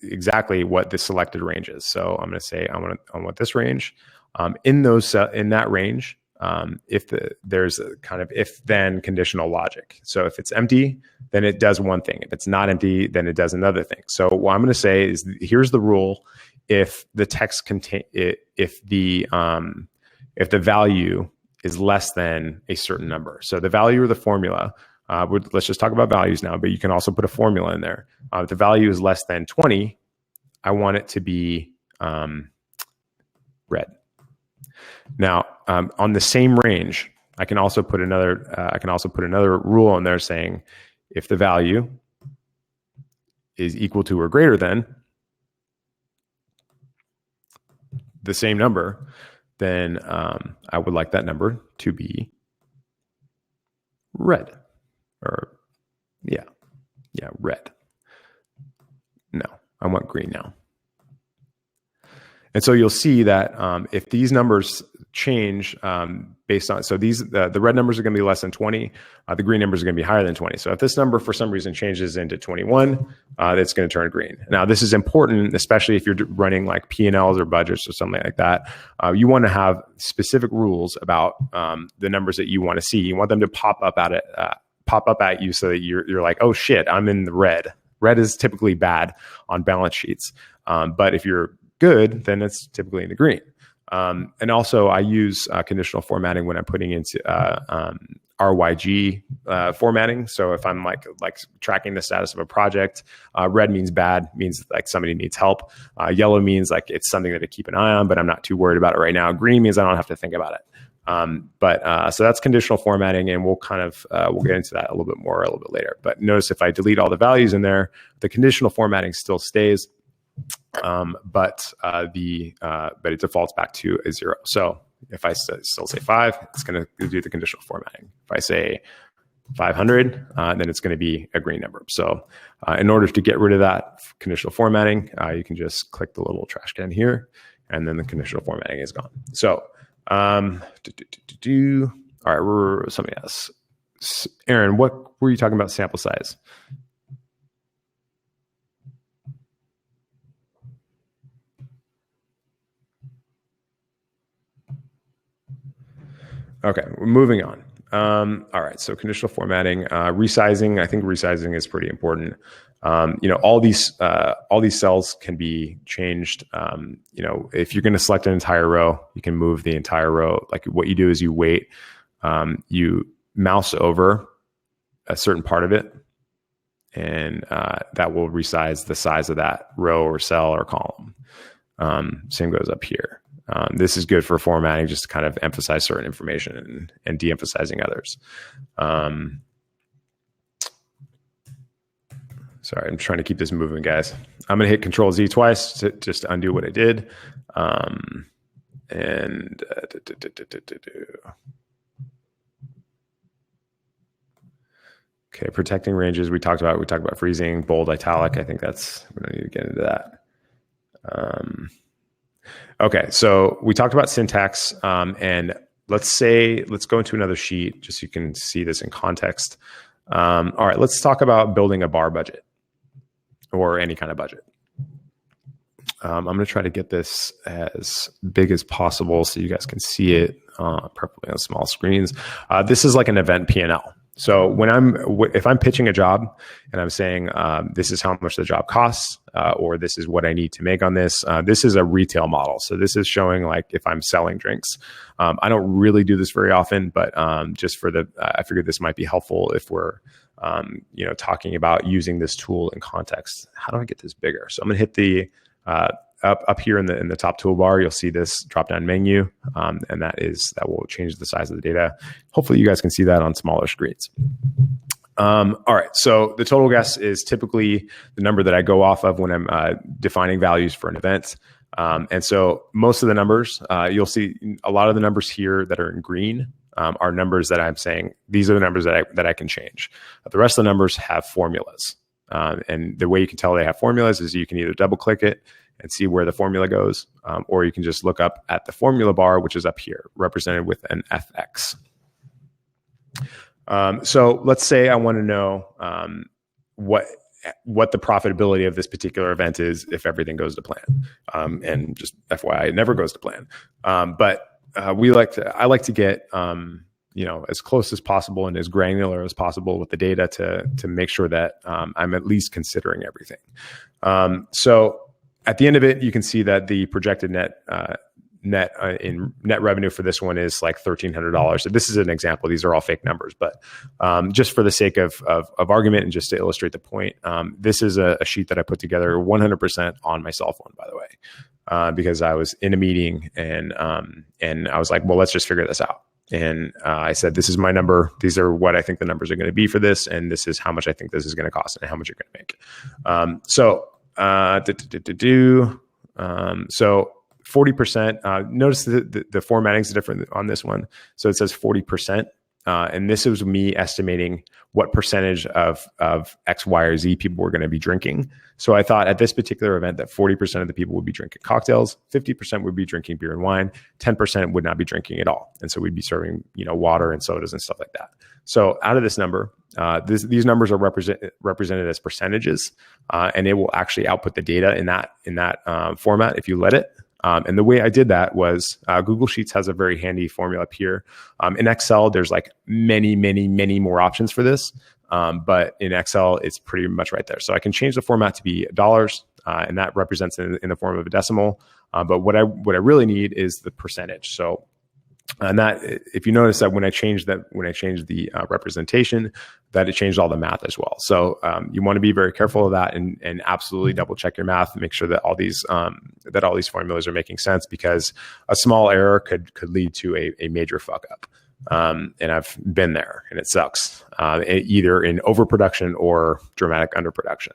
exactly what the selected range is. So I'm going to say I want this range. In that range, there's a kind of if-then conditional logic. So if it's empty, then it does one thing. If it's not empty, then it does another thing. So what I'm going to say is, here's the rule: if the text if the value is less than a certain number. So the value of the formula. Let's just talk about values now, but you can also put a formula in there. If the value is less than 20, I want it to be red. Now, on the same range, I can also put another rule in there saying, if the value is equal to or greater than the same number, then I would like that number to be red. Or red. No, I want green now. And so you'll see that if these numbers change based on, so these the red numbers are going to be less than 20, the green numbers are going to be higher than 20. So if this number for some reason changes into 21, it's going to turn green. Now this is important, especially if you're running like P&Ls or budgets or something like that. You want to have specific rules about the numbers that you want to see. You want them to pop up at you so that you're like, oh shit, I'm in the red. Red is typically bad on balance sheets, but if you're good, then it's typically in the green. And also I use conditional formatting when I'm putting into RYG formatting. So if I'm like tracking the status of a project, red means bad, means like somebody needs help. Yellow means like it's something that I keep an eye on, but I'm not too worried about it right now. Green means I don't have to think about it. So that's conditional formatting, and we'll kind of we'll get into that a little bit more a little bit later. But notice if I delete all the values in there, the conditional formatting still stays. But it defaults back to a 0. So if I still say 5, it's going to do the conditional formatting. If I say 500, then it's going to be a green number. So in order to get rid of that conditional formatting, you can just click the little trash can here, and then the conditional formatting is gone. So all right, somebody else. Aaron, what were you talking about sample size? Okay, we're moving on. All right, so conditional formatting, resizing. I think resizing is pretty important. All these cells can be changed. If you're going to select an entire row, you can move the entire row. Like what you do is you wait, you mouse over a certain part of it, and that will resize the size of that row or cell or column. Same goes up here. This is good for formatting, just to kind of emphasize certain information and de-emphasizing others. Sorry, I'm trying to keep this moving, guys. I'm going to hit Control-Z twice to just undo what I did. Okay, protecting ranges. We talked about freezing, bold, italic. I think we don't need to get into that. Okay, so we talked about syntax, and let's go into another sheet just so you can see this in context. All right, let's talk about building a bar budget or any kind of budget. I'm going to try to get this as big as possible so you guys can see it preferably on small screens. This is like an event P&L. So if I'm pitching a job and I'm saying this is how much the job costs, or this is what I need to make on this, this is a retail model. So this is showing like if I'm selling drinks. I don't really do this very often, but just I figured this might be helpful if we're talking about using this tool in context. How do I get this bigger? So I'm gonna hit the up here in the top toolbar, you'll see this drop down menu, and that will change the size of the data. Hopefully you guys can see that on smaller screens. All right, so the total guess is typically the number that I go off of when I'm defining values for an event. And so most of the numbers, you'll see a lot of the numbers here that are in green are numbers that I'm saying, these are the numbers that I can change. But the rest of the numbers have formulas. And the way you can tell they have formulas is you can either double click it and see where the formula goes, or you can just look up at the formula bar, which is up here, represented with an FX. So let's say I want to know what the profitability of this particular event is if everything goes to plan. And just FYI, it never goes to plan. But I like to get as close as possible and as granular as possible with the data to make sure that I'm at least considering everything. So at the end of it, you can see that the projected net revenue for this one is like $1,300. So this is an example. These are all fake numbers, but just for the sake of argument and just to illustrate the point, this is a sheet that I put together 100% on my cell phone, by the way, because I was in a meeting and I was like, well, let's just figure this out. And I said, this is my number. These are what I think the numbers are going to be for this. And this is how much I think this is going to cost and how much you're going to make. So 40%. Notice the formatting is different on this one. So it says 40%. And this was me estimating what percentage of X, Y, or Z people were going to be drinking. So I thought at this particular event that 40% of the people would be drinking cocktails, 50% would be drinking beer and wine, 10% would not be drinking at all. And so we'd be serving, water and sodas and stuff like that. So out of this number, these numbers are represented as percentages, and it will actually output the data in that format if you let it. And the way I did that was Google Sheets has a very handy formula up here. In Excel, there's like many, many, many more options for this. But in Excel, it's pretty much right there. So I can change the format to be dollars, and that represents in the form of a decimal. But what I really need is the percentage. So, and that, if you notice that when I changed the representation, that it changed all the math as well. So you want to be very careful of that and absolutely double check your math and make sure that all these formulas are making sense, because a small error could lead to a major fuck up. And I've been there, and it sucks, either in overproduction or dramatic underproduction.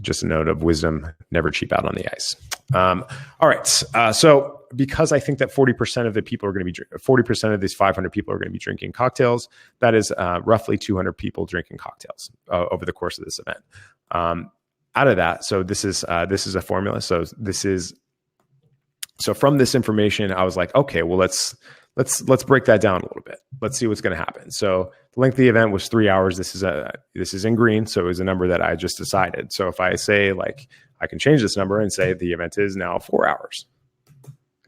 Just a note of wisdom: never cheap out on the ice. All right. So because I think that 40% of the people are going to be 40% of these 500 people are going to be drinking cocktails, that is roughly 200 people drinking cocktails over the course of this event. Out of that, so this is a formula. So from this information, I was like, okay, well, let's break that down a little bit. Let's see what's going to happen. So the length of the event was 3 hours. This is in green, so it was a number that I just decided. So if I say, like, I can change this number and say the event is now 4 hours,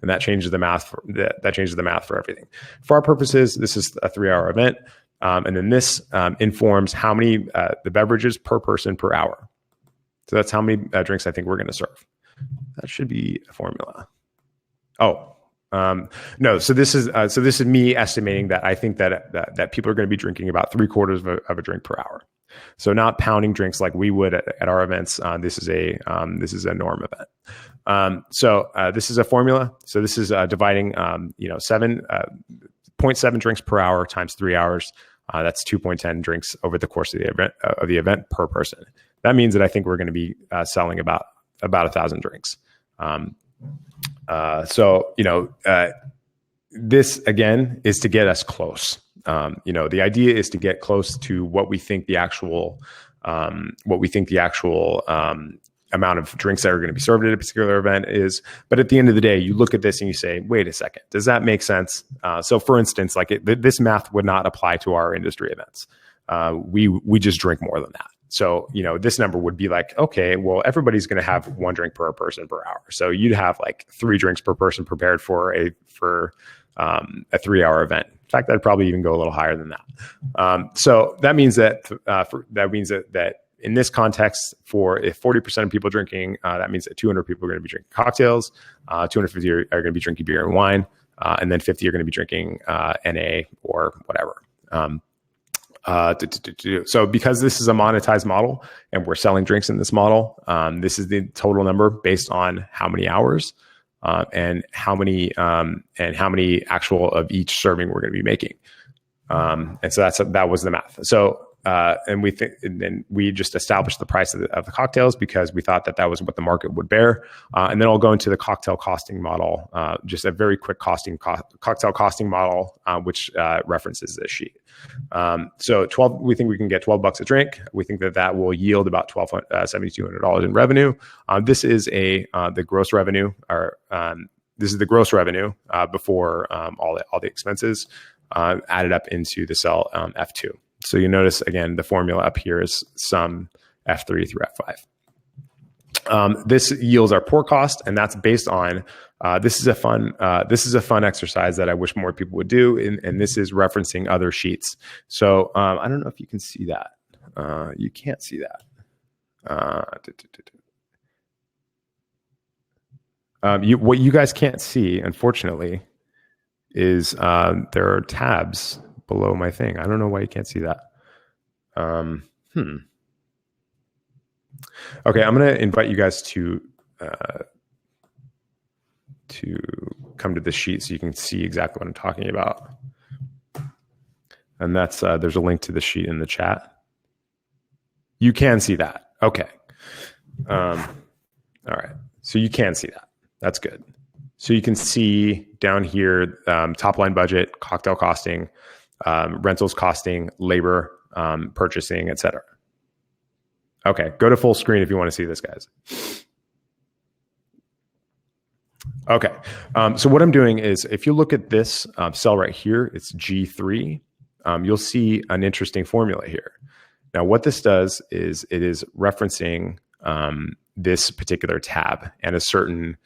and that changes the math. That changes the math for everything. For our purposes, this is a 3 hour event, and then this informs how many the beverages per person per hour. So that's how many drinks I think we're going to serve. That should be a formula. Oh. No, so this is me estimating that I think that people are going to be drinking about 3/4 of a drink per hour. So not pounding drinks like we would at our events. This is a norm event. So this is a formula. So this is dividing 0.7 drinks per hour times 3 hours. That's 2.10 drinks over the course of the event per person. That means that I think we're going to be selling about 1,000 drinks. This again is to get us close. The idea is to get close to what we think the actual amount of drinks that are going to be served at a particular event is. But at the end of the day, you look at this and you say, wait a second, does that make sense? So for instance, this math would not apply to our industry events. We just drink more than that. So, this number would be like, okay, well, everybody's going to have 1 drink per person per hour. So you'd have like 3 drinks per person prepared for a 3 hour event. In fact, I'd probably even go a little higher than that. So that means that in this context, if 40% of people drinking, that means that 200 people are going to be drinking cocktails, 250 are going to be drinking beer and wine, and then 50 are going to be drinking NA or whatever. So because this is a monetized model and we're selling drinks in this model, this is the total number based on how many hours and how many actual of each serving we're going to be making. And so that was the math. So and then we just established the price of the cocktails because we thought that was what the market would bear. And then I'll go into the cocktail costing model, just a very quick cocktail costing model, which references this sheet. So we think we can get $12 a drink. We think that will yield about $7,200 in revenue. This is the gross revenue, or this is the gross revenue before all the expenses added up into the cell F2. So you notice again the formula up here is sum F3 through F5. This yields our pour cost, and that's based on this is a fun exercise that I wish more people would do, and this is referencing other sheets. So I don't know if you can see that. You can't see that. What you guys can't see, unfortunately, is there are tabs below my thing. I don't know why you can't see that. Okay, I'm going to invite you guys to come to this sheet so you can see exactly what I'm talking about. And that's there's a link to the sheet in the chat. You can see that. Okay. All right. So you can see that. That's good. So you can see down here, top line budget, cocktail costing, rentals costing, labor, purchasing, etc. Okay, go to full screen if you want to see this, guys. Okay, so what I'm doing is, if you look at this cell right here, it's G3. You'll see an interesting formula here. Now, what this does is it is referencing this particular tab and a certain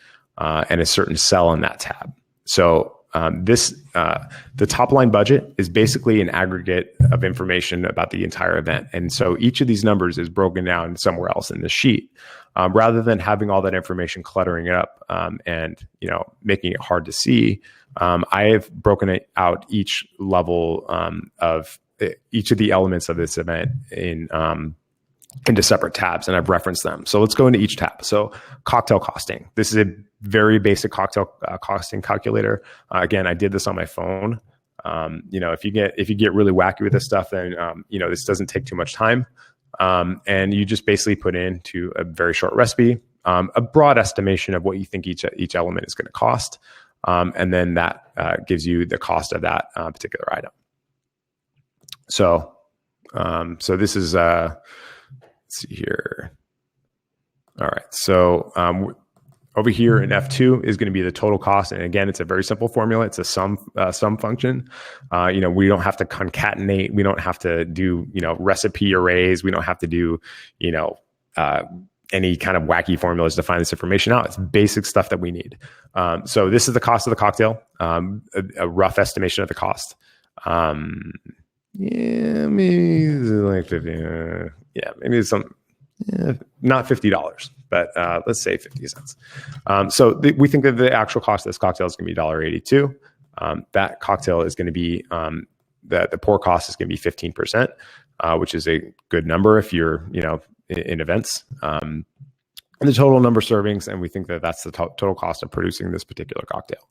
cell in that tab. So the top line budget is basically an aggregate of information about the entire event. And so each of these numbers is broken down somewhere else in the sheet, rather than having all that information cluttering it up and making it hard to see. I have broken it out each level of each of the elements of this event into separate tabs, and I've referenced them. So let's go into each tab. So cocktail costing. This is a very basic cocktail costing calculator. Again, I did this on my phone. If you get really wacky with this stuff, then this doesn't take too much time, and you just basically put into a very short recipe a broad estimation of what you think each element is going to cost, and then that gives you the cost of that particular item. So this is let's see here. All right. So over here in F2 is going to be the total cost. And again, it's a very simple formula. It's a sum function. We don't have to concatenate. We don't have to do, recipe arrays. We don't have to do, any kind of wacky formulas to find this information out. It's basic stuff that we need. So this is the cost of the cocktail, a rough estimation of the cost. Maybe like 50. Maybe it's not $50, but let's say 50 cents. So we think that the actual cost of this cocktail is going to be $1.82. That cocktail is going to be the pour cost is going to be 15%, which is a good number if you're in events. And the total number of servings, and we think that that's the total cost of producing this particular cocktail.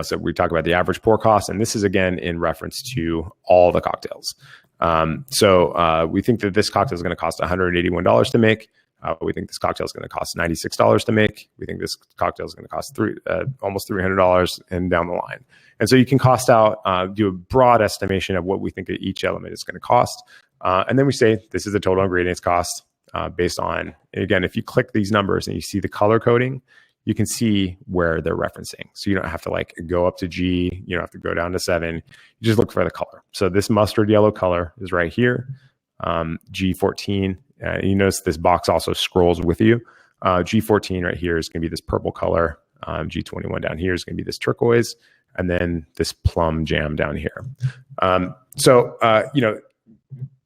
So we talk about the average pour cost, and this is again in reference to all the cocktails. So we think that this cocktail is going to cost $181 to make. We think this cocktail is going to cost $96 to make. We think this cocktail is going to cost almost $300 and down the line. And so you can cost out, do a broad estimation of what we think each element is going to cost. And then we say this is the total ingredients cost based on, again, if you click these numbers and you see the color coding, you can see where they're referencing. So you don't have to go up to G, you don't have to go down to 7. You just look for the color. So this mustard yellow color is right here, G14. You notice this box also scrolls with you. G14 right here is going to be this purple color. G21 down here is going to be this turquoise, and then this plum jam down here.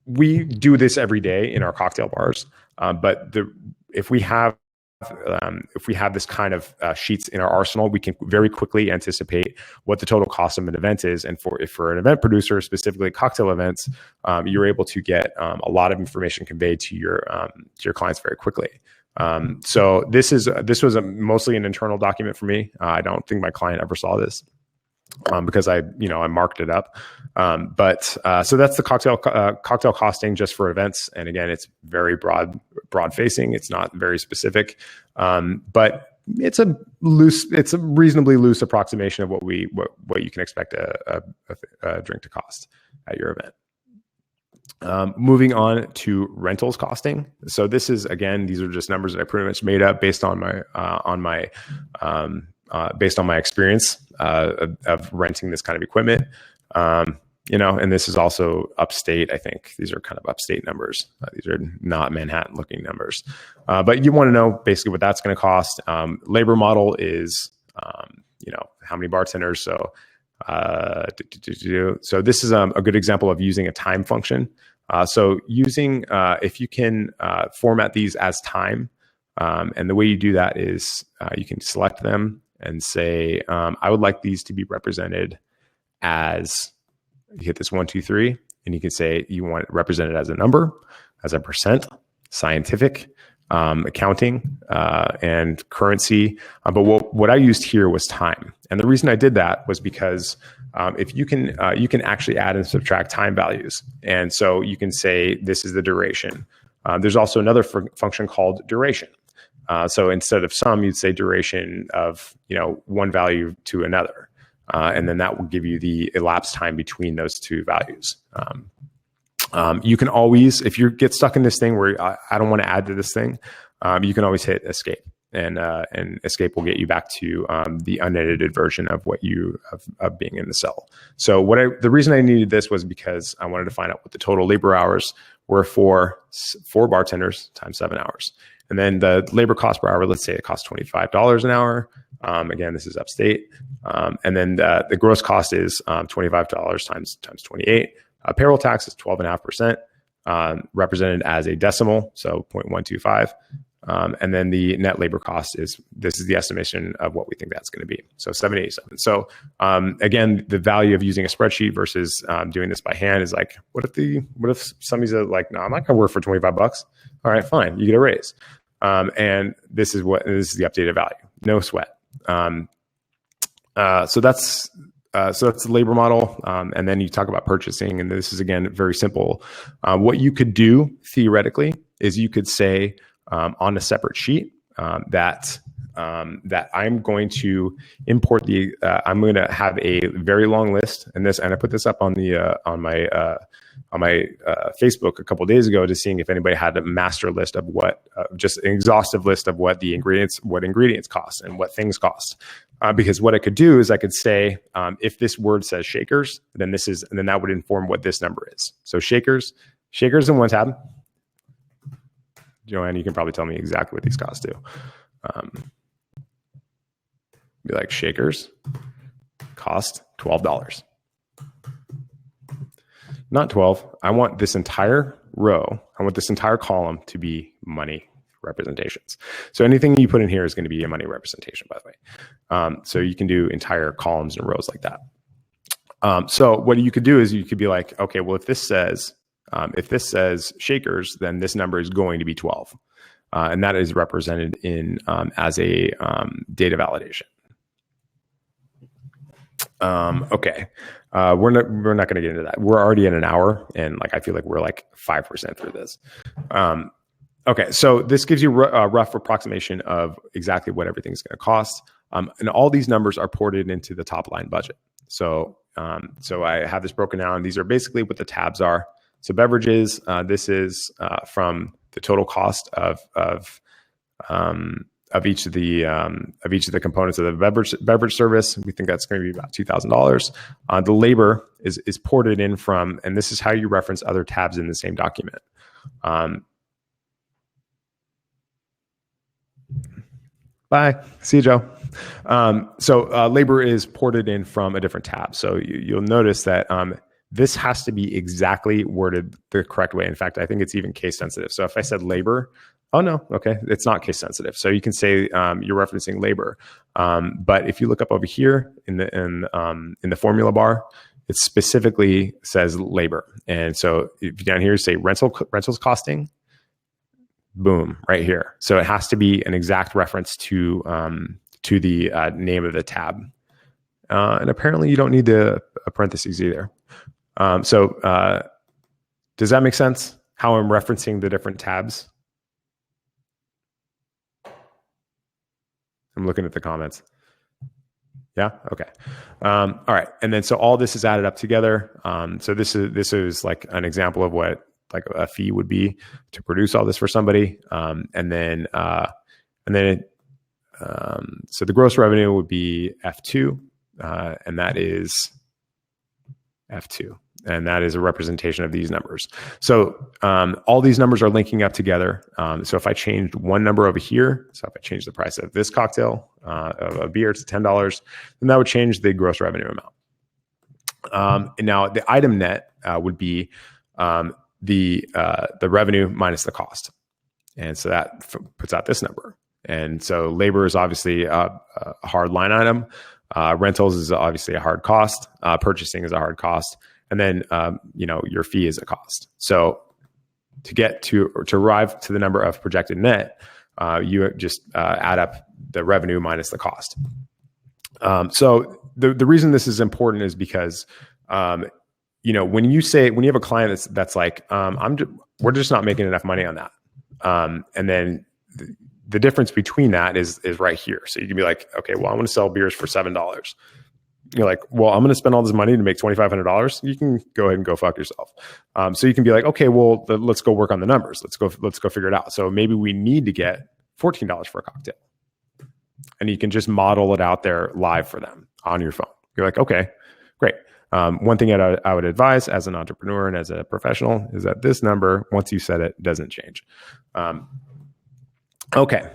We do this every day in our cocktail bars, but if we have this kind of sheets in our arsenal, we can very quickly anticipate what the total cost of an event is. And for an event producer, specifically cocktail events, you're able to get a lot of information conveyed to your clients very quickly. So this was mostly an internal document for me. I don't think my client ever saw this. Because I marked it up. So that's the cocktail costing just for events. And again, it's very broad facing. It's not very specific, but it's a reasonably loose approximation of what you can expect a drink to cost at your event. Moving on to rentals costing. So this is, again, these are just numbers that I pretty much made up based on my experience of renting this kind of equipment. And this is also upstate. I think these are kind of upstate numbers. These are not Manhattan looking numbers, but you want to know basically what that's going to cost. Labor model is, how many bartenders. So this is a good example of using a time function. So using, if you can format these as time, and the way you do that is you can select them and say, I would like these to be represented as, you hit this 1, 2, 3, and you can say you want it represented as a number, as a percent, scientific, accounting, and currency. But what I used here was time. And the reason I did that was because if you can actually add and subtract time values. And so you can say this is the duration. There's also another function called duration. So instead of sum, you'd say duration of, one value to another. And then that will give you the elapsed time between those two values. You can always, if you get stuck in this thing where I don't want to add to this thing, you can always hit escape, and escape will get you back to the unedited version of what you of being in the cell. So the reason I needed this was because I wanted to find out what the total labor hours were for bartenders times 7 hours. And then the labor cost per hour, let's say it costs $25 an hour. Again, this is upstate. And then the gross cost is $25 times 28. Payroll tax is 12.5%, represented as a decimal, so 0.125. And then the net labor cost this is the estimation of what we think that's going to be. So 787. So again, the value of using a spreadsheet versus doing this by hand is like, what if somebody's like, no, I'm not going to work for $25. All right, fine. You get a raise. And this is the updated value. No sweat. So that's the labor model. And then you talk about purchasing, and this is again very simple. What you could do theoretically is you could say on a separate sheet that I'm going to import I'm going to have a very long list, and I put this up on my Facebook a couple of days ago, to seeing if anybody had a master list of just an exhaustive list of what ingredients cost and what things cost. Because what I could do is I could say, if this word says shakers, then that would inform what this number is. So shakers in one tab. Joanne, you can probably tell me exactly what these costs do. Be like, shakers cost $12. Not 12. I want this entire row. I want this entire column to be money representations. So anything you put in here is going to be a money representation, by the way. So you can do entire columns and rows like that. So what you could do is you could be like, okay, well, if this says shakers, then this number is going to be 12. And that is represented in as a data validation. Okay. We're not going to get into that. We're already at an hour, and I feel like we're 5% through this. Okay. So this gives you a rough approximation of exactly what everything's going to cost. And all these numbers are ported into the top line budget. So I have this broken down. These are basically what the tabs are. So beverages, this is from the total cost of each of the components of the beverage service. We think that's going to be about $2,000. The labor is ported in from, and this is how you reference other tabs in the same document. Bye. See you, Joe. So labor is ported in from a different tab. So you'll notice that this has to be exactly worded the correct way. In fact, I think it's even case sensitive. So if I said labor, oh no, okay, it's not case sensitive. So you can say you're referencing labor. But if you look up over here in the formula bar, it specifically says labor. And so if down here you say rentals costing, boom, right here. So it has to be an exact reference to the name of the tab. And apparently you don't need the parentheses either. So does that make sense? How I'm referencing the different tabs? I'm looking at the comments. Yeah. Okay. All right. And then, so all this is added up together. So this is like an example of what a fee would be to produce all this for somebody. So the gross revenue would be F2, and that is F2. And that is a representation of these numbers. So all these numbers are linking up together. So if I changed one number over here, so if I change the price of this cocktail of a beer to $10, then that would change the gross revenue amount. And now the item net would be the revenue minus the cost. And so that puts out this number. And so labor is obviously a hard line item. Rentals is obviously a hard cost. Purchasing is a hard cost. And then, your fee is a cost. So to arrive to the number of projected net, you just add up the revenue minus the cost. So the reason this is important is because, when you have a client that's like, we're just not making enough money on that. And then the difference between that is right here. So you can be like, okay, well, I want to sell beers for $7. You're like, well, I'm going to spend all this money to make $2,500. You can go ahead and go fuck yourself. So you can be like, okay, well, let's go work on the numbers. Let's go figure it out. So maybe we need to get $14 for a cocktail, and you can just model it out there live for them on your phone. You're like, okay, great. One thing I would advise as an entrepreneur and as a professional is that this number, once you set it, doesn't change. Okay.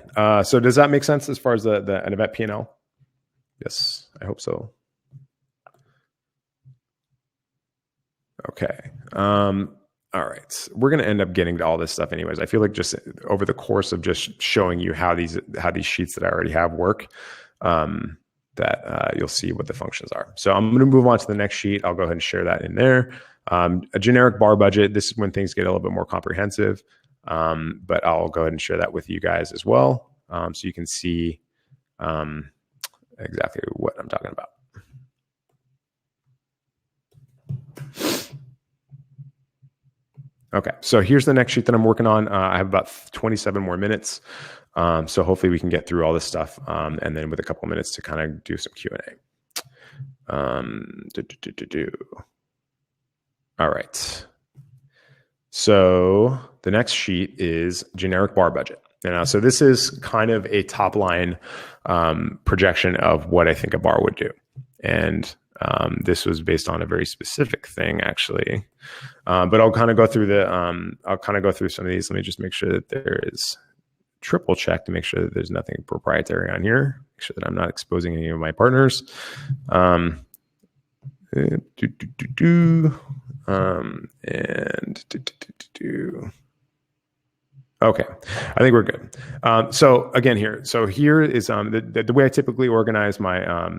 So does that make sense as far as an event P&L? Yes, I hope so. Okay. All right. We're going to end up getting to all this stuff anyways. I feel like just over the course of just showing you how these sheets that I already have work, that you'll see what the functions are. So I'm going to move on to the next sheet. I'll go ahead and share that in there. A generic bar budget. This is when things get a little bit more comprehensive. But I'll go ahead and share that with you guys as well. So you can see exactly what I'm talking about. Okay, so here's the next sheet that I'm working on. I have about 27 more minutes. So hopefully we can get through all this stuff. And then with a couple minutes to kind of do some Q&A. All right. So the next sheet is generic bar budget. And so this is kind of a top line projection of what I think a bar would do. And this was based on a very specific thing, actually. But I'll kind of go through some of these. Let me just make sure that there is triple check to make sure that there's nothing proprietary on here. Make sure that I'm not exposing any of my partners. Okay, I think we're good. So again, here is the way I typically organize my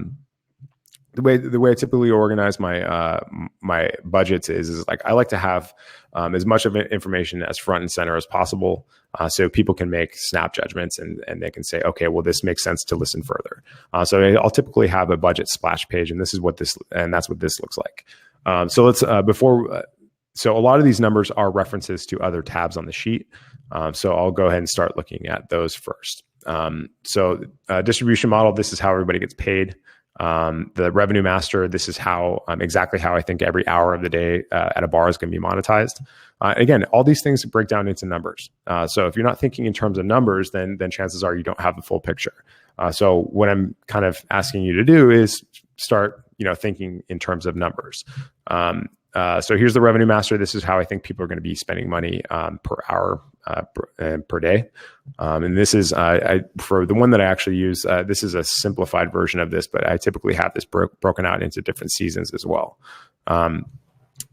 the way I typically organize my budgets is like I like to have as much of information as front and center as possible, so people can make snap judgments and they can say, okay, well, this makes sense to listen further. So I'll typically have a budget splash page, and that's what this looks like. So let's so a lot of these numbers are references to other tabs on the sheet. So I'll go ahead and start looking at those first. So distribution model, this is how everybody gets paid. The revenue master, this is how exactly how I think every hour of the day at a bar is going to be monetized. Again, all these things break down into numbers. So if you're not thinking in terms of numbers, then chances are you don't have the full picture. So what I'm kind of asking you to do is start, thinking in terms of numbers. So here's the revenue master. This is how I think people are going to be spending money per hour per day. And this is for the one that I actually use. This is a simplified version of this, but I typically have this broken out into different seasons as well.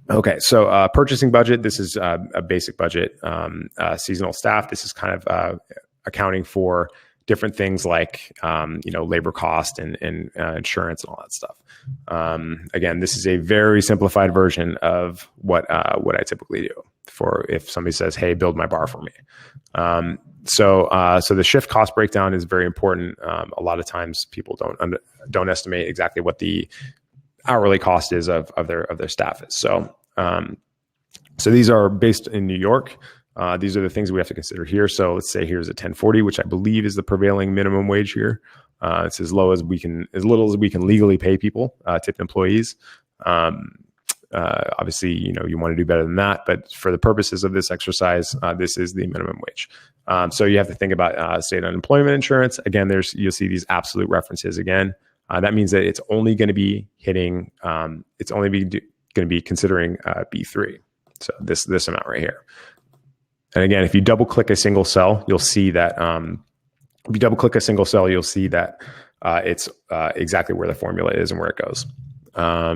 Okay, so purchasing budget. This is a basic budget. Seasonal staff. This is kind of accounting for different things like labor cost and insurance and all that stuff. Again, this is a very simplified version of what I typically do for if somebody says, "Hey, build my bar for me." So the shift cost breakdown is very important. A lot of times people don't estimate exactly what the hourly cost is of their staff is. So these are based in New York. These are the things we have to consider here. So let's say here's a 1040, which I believe is the prevailing minimum wage here. It's as little as we can legally pay people, tipped employees. Obviously, you want to do better than that, but for the purposes of this exercise, this is the minimum wage. So you have to think about state unemployment insurance. Again, you'll see these absolute references again. That means that it's only going to be hitting. It's only going to be considering B3. So this amount right here. And again, if you double click a single cell, you'll see that it's exactly where the formula is and where it goes. I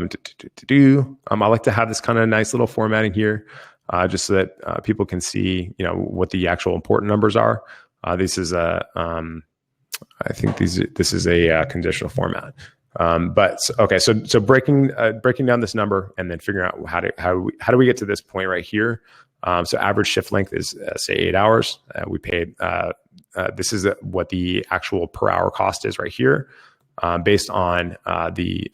like to have this kind of nice little formatting here, just so that people can see, what the actual important numbers are. This is a conditional format. So breaking down this number and then figuring out how do we get to this point right here. So average shift length is say 8 hours. We paid. This is what the actual per hour cost is right here, based on the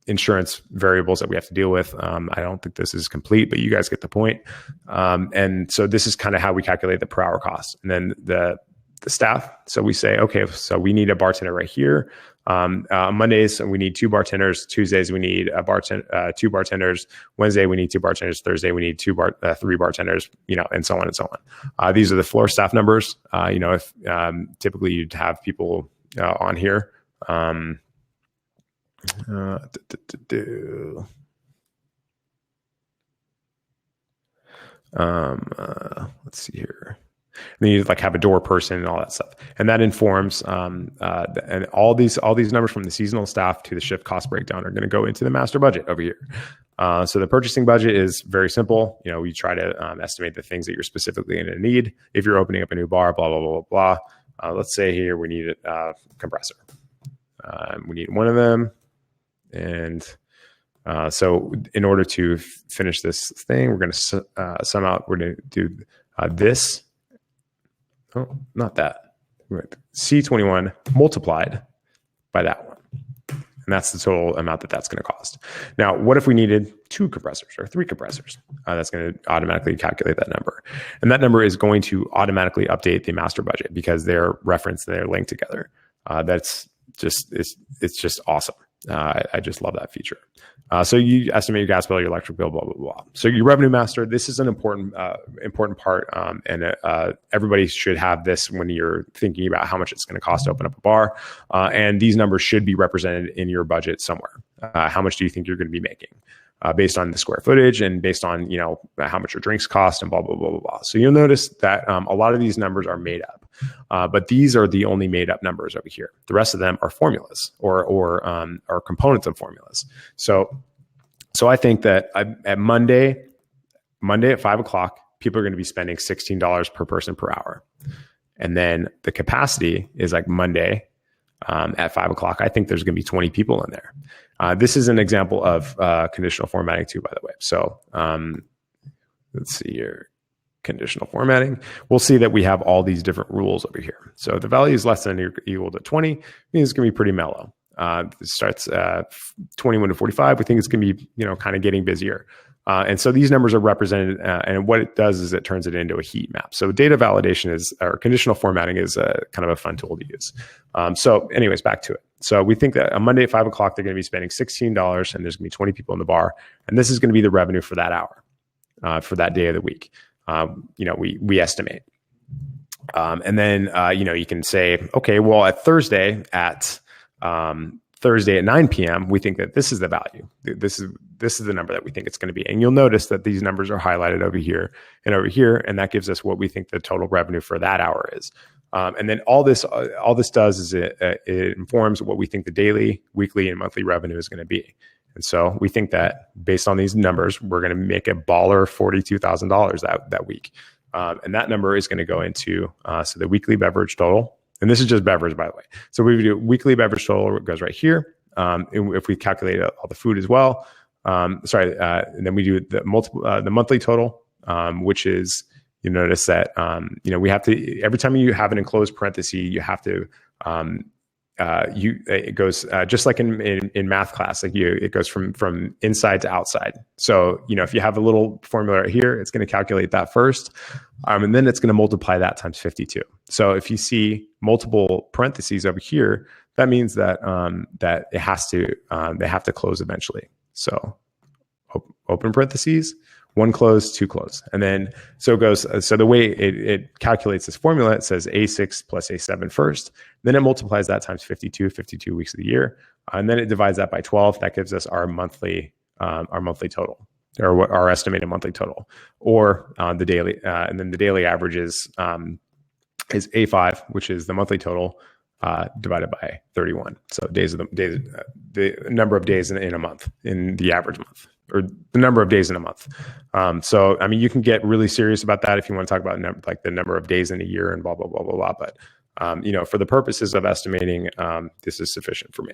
insurance variables that we have to deal with. I don't think this is complete, but you guys get the point. And so this is kind of how we calculate the per hour cost. And then the staff. So we say, okay, so we need a bartender right here. Mondays, we need 2 bartenders. Tuesdays, we need 2 bartenders. Wednesday, we need 2 bartenders. Thursday, we need 3 bartenders, and so on and so on. These are the floor staff numbers. If typically you'd have people on here. Let's see here. And then you have a door person and all that stuff, and that informs and all these numbers from the seasonal staff to the shift cost breakdown are going to go into the master budget over here. So the purchasing budget is very simple. We try to estimate the things that you're specifically going to need if you're opening up a new bar. Blah blah blah blah blah. Let's say here we need a compressor. We need 1 of them, and so in order to finish this thing, we're going to sum out. We're going to do this. Oh, not that. C21 multiplied by that one. And that's the total amount that's going to cost. Now, what if we needed 2 compressors or 3 compressors? That's going to automatically calculate that number. And that number is going to automatically update the master budget because they're referenced, they're linked together. It's just awesome. I just love that feature. So you estimate your gas bill, your electric bill, blah, blah, blah. So your revenue master, this is an important part. And everybody should have this when you're thinking about how much it's going to cost to open up a bar. And these numbers should be represented in your budget somewhere. How much do you think you're going to be making? Based on the square footage and based on, how much your drinks cost and blah, blah, blah, blah, blah. So you'll notice that a lot of these numbers are made up, but these are the only made up numbers over here. The rest of them are formulas or components of formulas. So I think that at Monday at 5 o'clock, people are going to be spending $16 per person per hour. And then the capacity is Monday at 5 o'clock. I think there's going to be 20 people in there. This is an example of conditional formatting too, by the way. So let's see here. Conditional formatting. We'll see that we have all these different rules over here. So if the value is less than or equal to 20, it means it's going to be pretty mellow. It starts 21 to 45. We think it's going to be, kind of getting busier. And so these numbers are represented, and what it does is it turns it into a heat map. So data validation or conditional formatting is kind of a fun tool to use. So anyways, back to it. So we think that on Monday at 5 o'clock, they're going to be spending $16 and there's going to be 20 people in the bar. And this is going to be the revenue for that hour, for that day of the week. We estimate. And then, you can say, okay, well at Thursday at 9 p.m., we think that this is the value. This is the number that we think it's going to be. And you'll notice that these numbers are highlighted over here and over here. And that gives us what we think the total revenue for that hour is. And then all this does is it informs what we think the daily, weekly, and monthly revenue is going to be. And so we think that based on these numbers, we're going to make a baller $42,000 that week. And that number is going to go into so the weekly beverage total. And this is just beverage, by the way. So we do weekly beverage total. It goes right here. If we calculate all the food as well, and then we do the monthly total, which is, you notice that we have to, every time you have an enclosed parenthesis, you have to it goes just like in math class, it goes from inside to outside. So if you have a little formula right here, it's going to calculate that first, and then it's going to multiply that times 52. So if you see multiple parentheses over here, that means that that it has to they have to close eventually. So open parentheses, 1 close, 2 close. And then, so it goes, so the way it calculates this formula, it says A6 plus A7 first, then it multiplies that times 52 weeks of the year. And then it divides that by 12. That gives us our monthly total, or what our estimated monthly total, or the daily, and then the daily average is A5, which is the monthly total, divided by 31. So the number of days in a month, in the average month, or the number of days in a month. So, I mean, you can get really serious about that if you want to talk about the number of days in a year and blah, blah, blah, blah, blah. But, for the purposes of estimating, this is sufficient for me.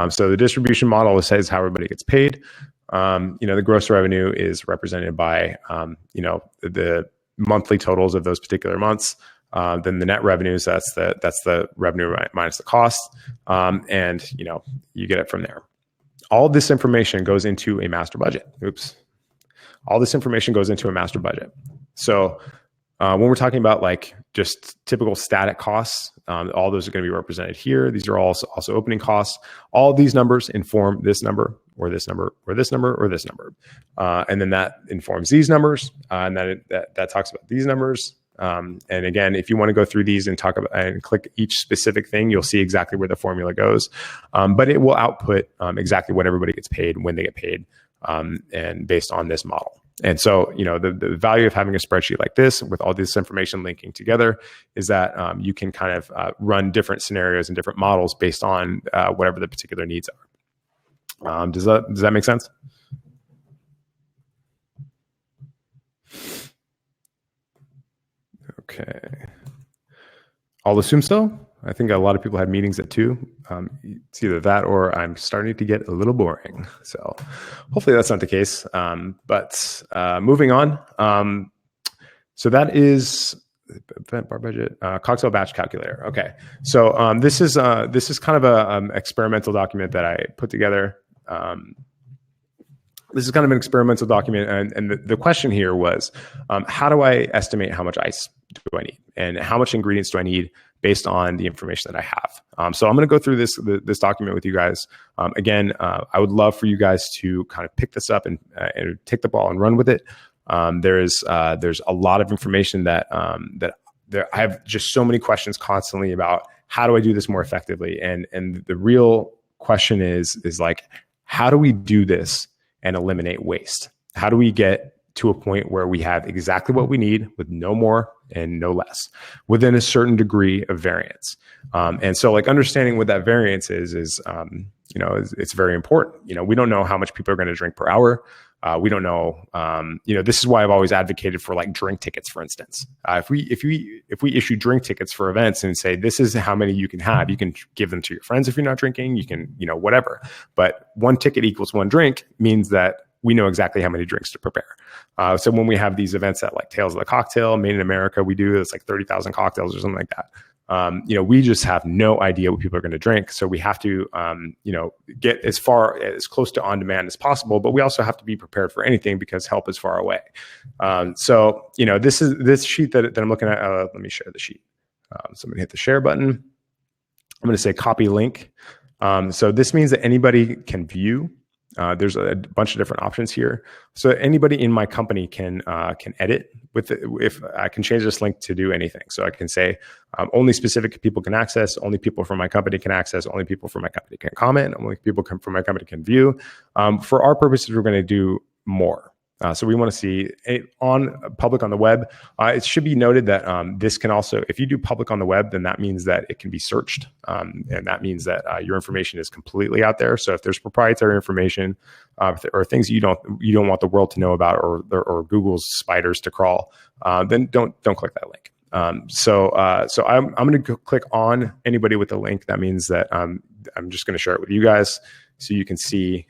So the distribution model says how everybody gets paid. The gross revenue is represented by, the monthly totals of those particular months. Then the net revenues, that's the revenue minus the cost. And you get it from there. All this information goes into a master budget. All this information goes into a master budget. So When we're talking about like just typical static costs, all those are going to be represented here. These are also opening costs. All of these numbers inform this number or this number or this number or this number. And then that informs these numbers, and that talks about these numbers. And again, if you want to go through these and talk about and click each specific thing, you'll see exactly where the formula goes. But it will output exactly what everybody gets paid, when they get paid, and based on this model. And so, the value of having a spreadsheet like this with all this information linking together is that you can kind of run different scenarios and different models based on whatever the particular needs are. Does that make sense? Okay. I'll assume so. I think a lot of people had meetings at 2. It's either that or I'm starting to get a little boring. So hopefully that's not the case. But moving on. So that is event bar budget, cocktail batch calculator. Okay. So this is kind of a experimental document that I put together. This is kind of an experimental document. And the question here was, how do I estimate how much ice do I need and how much ingredients do I need based on the information that I have? So I'm going to go through this document with you guys. Again, I would love for you guys to kind of pick this up and take the ball and run with it. There's a lot of information that I have just so many questions constantly about how do I do this more effectively? And the real question is like, how do we do this and eliminate waste? How do we get to a point where we have exactly what we need with no more and no less within a certain degree of variance? And so like understanding what that variance is it's very important. We don't know how much people are going to drink per hour. We don't know, this is why I've always advocated for like drink tickets, for instance. If we issue drink tickets for events and say, this is how many you can have, you can give them to your friends if you're not drinking, you can, whatever. But one ticket equals one drink means that we know exactly how many drinks to prepare. So when we have these events at like Tales of the Cocktail, Made in America, we do it's like 30,000 cocktails or something like that. We just have no idea what people are going to drink. So we have to, get as close to on demand as possible, but we also have to be prepared for anything because help is far away. So this sheet that I'm looking at. Let me share the sheet. So I'm going to hit the share button. I'm going to say copy link. So this means that anybody can view. There's a bunch of different options here. So anybody in my company can edit with it. If I can change this link to do anything. So I can say only specific people can access, only people from my company can access, only people from my company can comment, only people from my company can view. For our purposes, we're going to do more. So we want to see on public on the web. It should be noted that this can also, if you do public on the web, then that means that it can be searched. And that means that your information is completely out there. So if there's proprietary information or things you don't want the world to know about or Google's spiders to crawl, then don't click that link. So I'm going to click on anybody with the link. That means that I'm just going to share it with you guys so you can see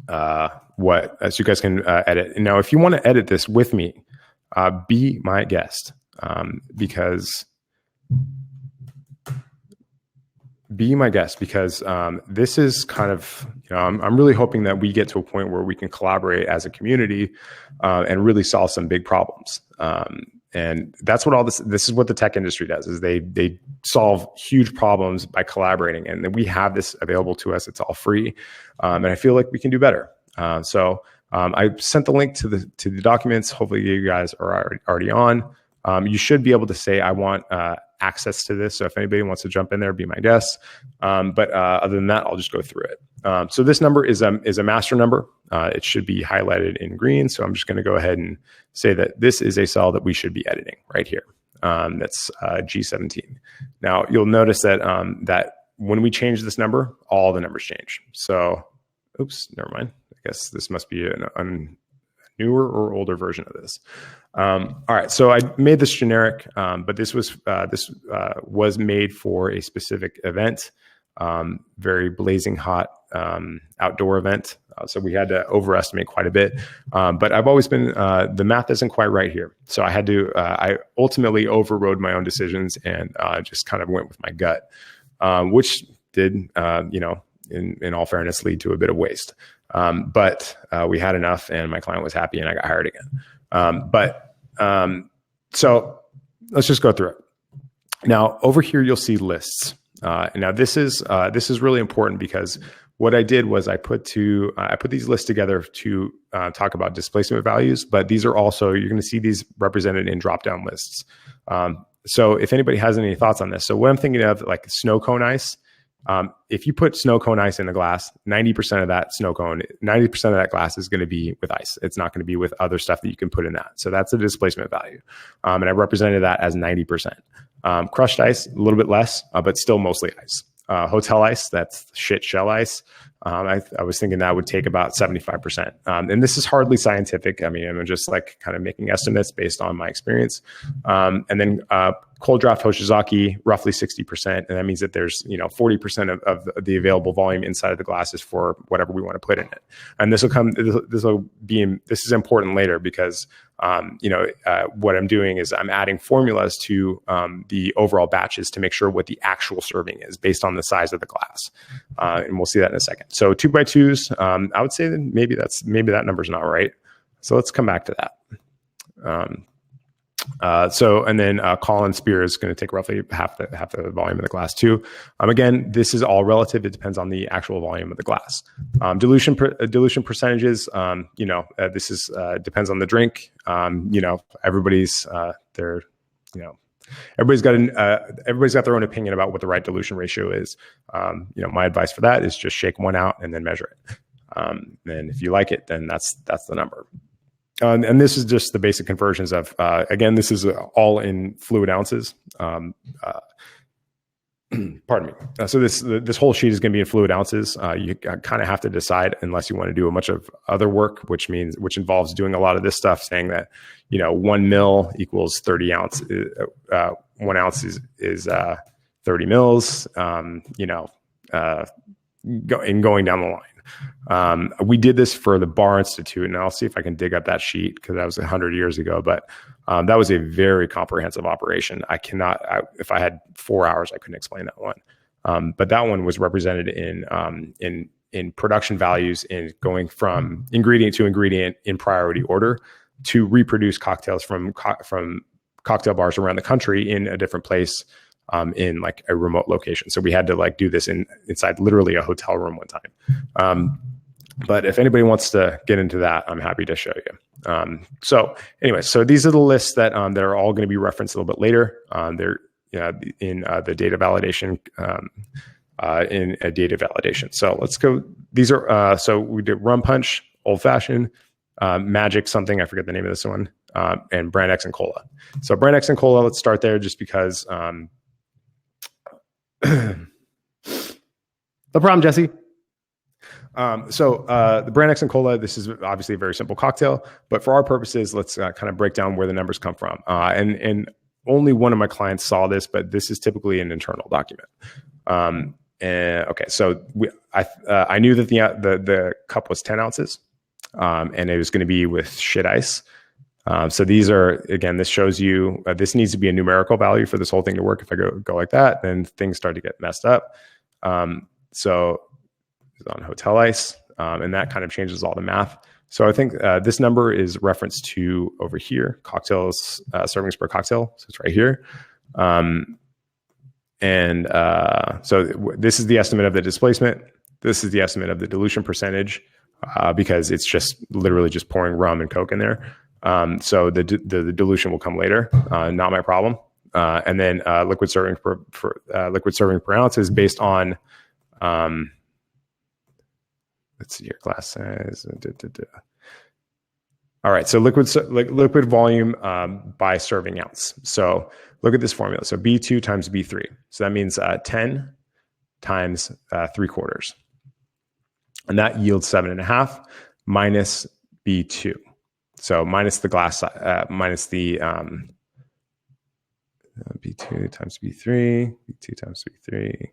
so you guys can edit. And now, if you want to edit this with me, be my guest, because this is kind of, I'm really hoping that we get to a point where we can collaborate as a community and really solve some big problems. And that's what this is what the tech industry does, is they solve huge problems by collaborating. And we have this available to us. It's all free. And I feel like we can do better. So I sent the link to the documents. Hopefully you guys are already on. You should be able to say, I want access to this. So if anybody wants to jump in there, be my guest. But other than that, I'll just go through it. So this number is a master number. It should be highlighted in green. So I'm just going to go ahead and say that this is a cell that we should be editing right here. That's G17. Now you'll notice that that when we change this number, all the numbers change. So, oops, never mind. I guess this must be a newer or older version of this. All right, so I made this generic, but this was made for a specific event, very blazing hot outdoor event. So we had to overestimate quite a bit. But I've always been, the math isn't quite right here. So I had to, I ultimately overrode my own decisions and just kind of went with my gut, which did, in all fairness, lead to a bit of waste. But we had enough and my client was happy and I got hired again. But So let's just go through it. Now over here, you'll see lists. Now this is really important because what I did was I put these lists together to talk about displacement values, but these are also, you're going to see these represented in drop-down lists. So if anybody has any thoughts on this, so what I'm thinking of, like snow cone ice, if you put snow cone ice in a glass, 90% of that 90% of that glass is going to be with ice. It's not going to be with other stuff that you can put in that. So that's the displacement value. And I represented that as 90%. Crushed ice, a little bit less, but still mostly ice. Hotel ice, that's shit shell ice. I was thinking that would take about 75%. And this is hardly scientific. I mean, I'm just like kind of making estimates based on my experience. And then cold draft Hoshizaki, roughly 60%. And that means that there's, 40% of the available volume inside of the glasses for whatever we want to put in it. And this is important later because, what I'm doing is I'm adding formulas to the overall batches to make sure what the actual serving is based on the size of the glass. And we'll see that in a second. So 2x2s, I would say that maybe that number's not right. So let's come back to that. And then Colin Spear is going to take roughly half the volume of the glass too. Again, this is all relative. It depends on the actual volume of the glass. Dilution percentages. This is depends on the drink. Everybody's everybody's got their own opinion about what the right dilution ratio is. My advice for that is just shake one out and then measure it. And if you like it, then that's the number. And this is just the basic conversions of, again, this is all in fluid ounces. Pardon me. So this whole sheet is going to be in fluid ounces. You kind of have to decide, unless you want to do a bunch of other work, which involves doing a lot of this stuff, saying that, 1 mil equals 30 ounce. 1 ounce is 30 mils, and going down the line. We did this for the Bar Institute, and I'll see if I can dig up that sheet because that was 100 years ago. But that was a very comprehensive operation. If I had 4 hours, I couldn't explain that one. But that one was represented in production values, in going from ingredient to ingredient in priority order to reproduce cocktails from cocktail bars around the country in a different place. In like a remote location. So we had to do this inside literally a hotel room one time. But if anybody wants to get into that, I'm happy to show you. So these are the lists that are all going to be referenced a little bit later. They're in the data validation, in a data validation. So let's go. These are, so we did rum punch, old fashioned, magic something, I forget the name of this one, and brand X and cola. So brand X and cola, let's start there just because, no problem, Jesse. The brand X and cola, this is obviously a very simple cocktail, but for our purposes, let's kind of break down where the numbers come from. And only one of my clients saw this, but this is typically an internal document. Okay, so I knew that the cup was 10 ounces, and it was going to be with shit ice. So these are, again, this shows you, this needs to be a numerical value for this whole thing to work. If I go like that, then things start to get messed up. So it's on hotel ice, and that kind of changes all the math. So I think this number is referenced to over here, cocktails, servings per cocktail. So it's right here. So this is the estimate of the displacement. This is the estimate of the dilution percentage, because it's just literally just pouring rum and Coke in there. So the dilution will come later, not my problem. And then liquid serving per ounce is based on, let's see here, glass size. All right, so liquid volume by serving ounce. So look at this formula. So B2 times B3. So that means 10 times 3/4. And that yields 7.5 minus B2. So minus the glass, minus the B2 times B3, B2 times B3.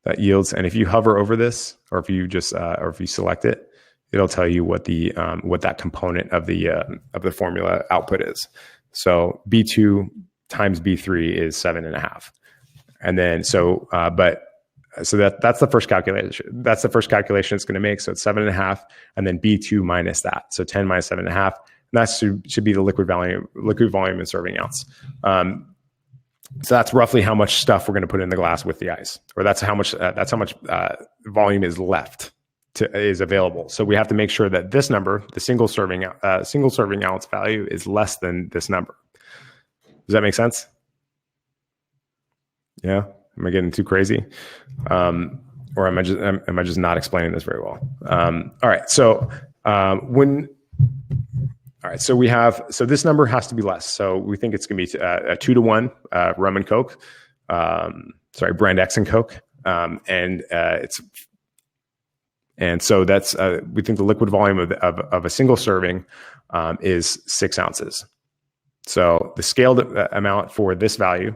That yields, and if you hover over this, or if you just, or if you select it, it'll tell you what the what that component of the formula output is. So B2 times B3 is 7.5, and then so that's the first calculation. That's the first calculation it's going to make. So it's 7.5, and then B2 minus that. So 10 minus 7.5, That should be the liquid volume in serving ounce. So that's roughly how much stuff we're going to put in the glass with the ice, or that's how much volume is left is available. So we have to make sure that this number, the single serving ounce value, is less than this number. Does that make sense? Yeah. Am I getting too crazy? Or am I just not explaining this very well? All right. So so this number has to be less. So we think it's going to be a 2-to-1 rum and Coke. Brand X and Coke. And so that's we think the liquid volume of a single serving is 6 ounces. So the scaled amount for this value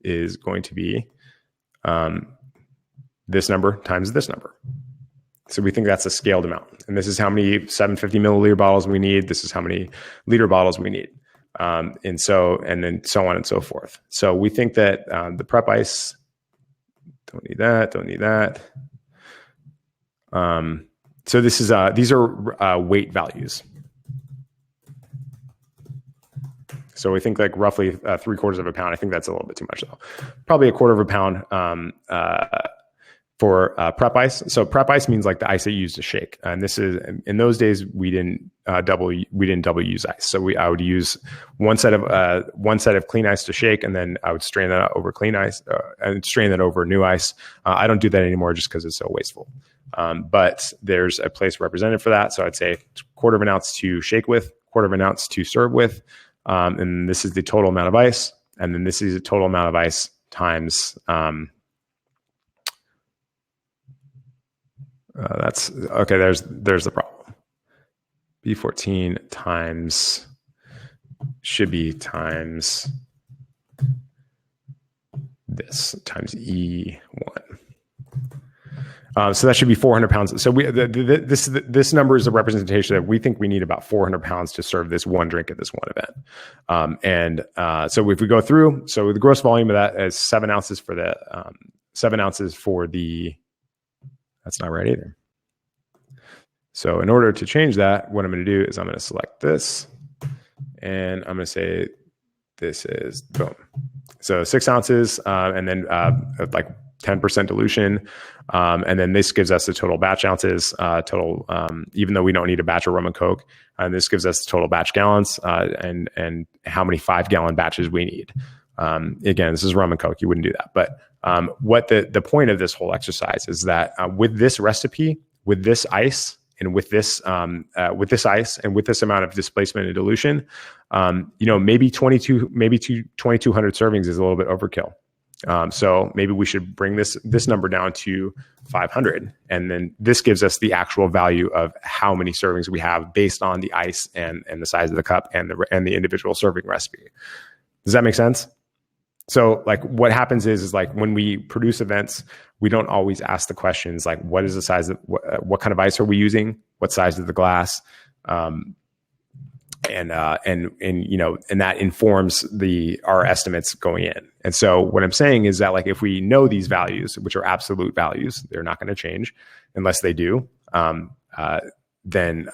is going to be this number times this number. So we think that's a scaled amount. And this is how many 750 milliliter bottles we need. This is how many liter bottles we need. And then so on and so forth. So we think that the prep ice, don't need that. So these are weight values. So we think like roughly 3/4 of a pound. I think that's a little bit too much though. Probably 1/4 of a pound for prep ice. So prep ice means like the ice that you use to shake. And this is, in those days, we didn't double use ice. So I would use one set of clean ice to shake, and then I would strain that out over clean ice and strain that over new ice. I don't do that anymore just because it's so wasteful. But there's a place represented for that. So I'd say 1/4 of an ounce to shake with, 1/4 of an ounce to serve with. And this is the total amount of ice. And then this is the total amount of ice times, that's okay. There's the problem. B14 times should be times this times E1. So that should be 400 pounds. So this number is a representation that we think we need about 400 pounds to serve this one drink at this one event. So if we go through, so the gross volume of that is 7 ounces for the 7 ounces for the. That's not right either. So in order to change that, what I'm going to do is I'm going to select this, and I'm going to say this is boom. So 6 ounces, and then like 10% dilution. And then this gives us the total batch ounces, even though we don't need a batch of rum and Coke. And this gives us the total batch gallons, and how many 5-gallon batches we need. Again, this is rum and Coke. You wouldn't do that. But what the point of this whole exercise is that with this recipe, with this ice, and with this ice, and with this amount of displacement and dilution, maybe 2,200 servings is a little bit overkill. So maybe we should bring this number down to 500, and then this gives us the actual value of how many servings we have based on the ice and the size of the cup and the individual serving recipe. Does that make sense? So like what happens is like when we produce events, we don't always ask the questions like, what is the size of what kind of ice are we using? What size is the glass? And that informs our estimates going in. And so what I'm saying is that like, if we know these values, which are absolute values, they're not going to change unless they do. Then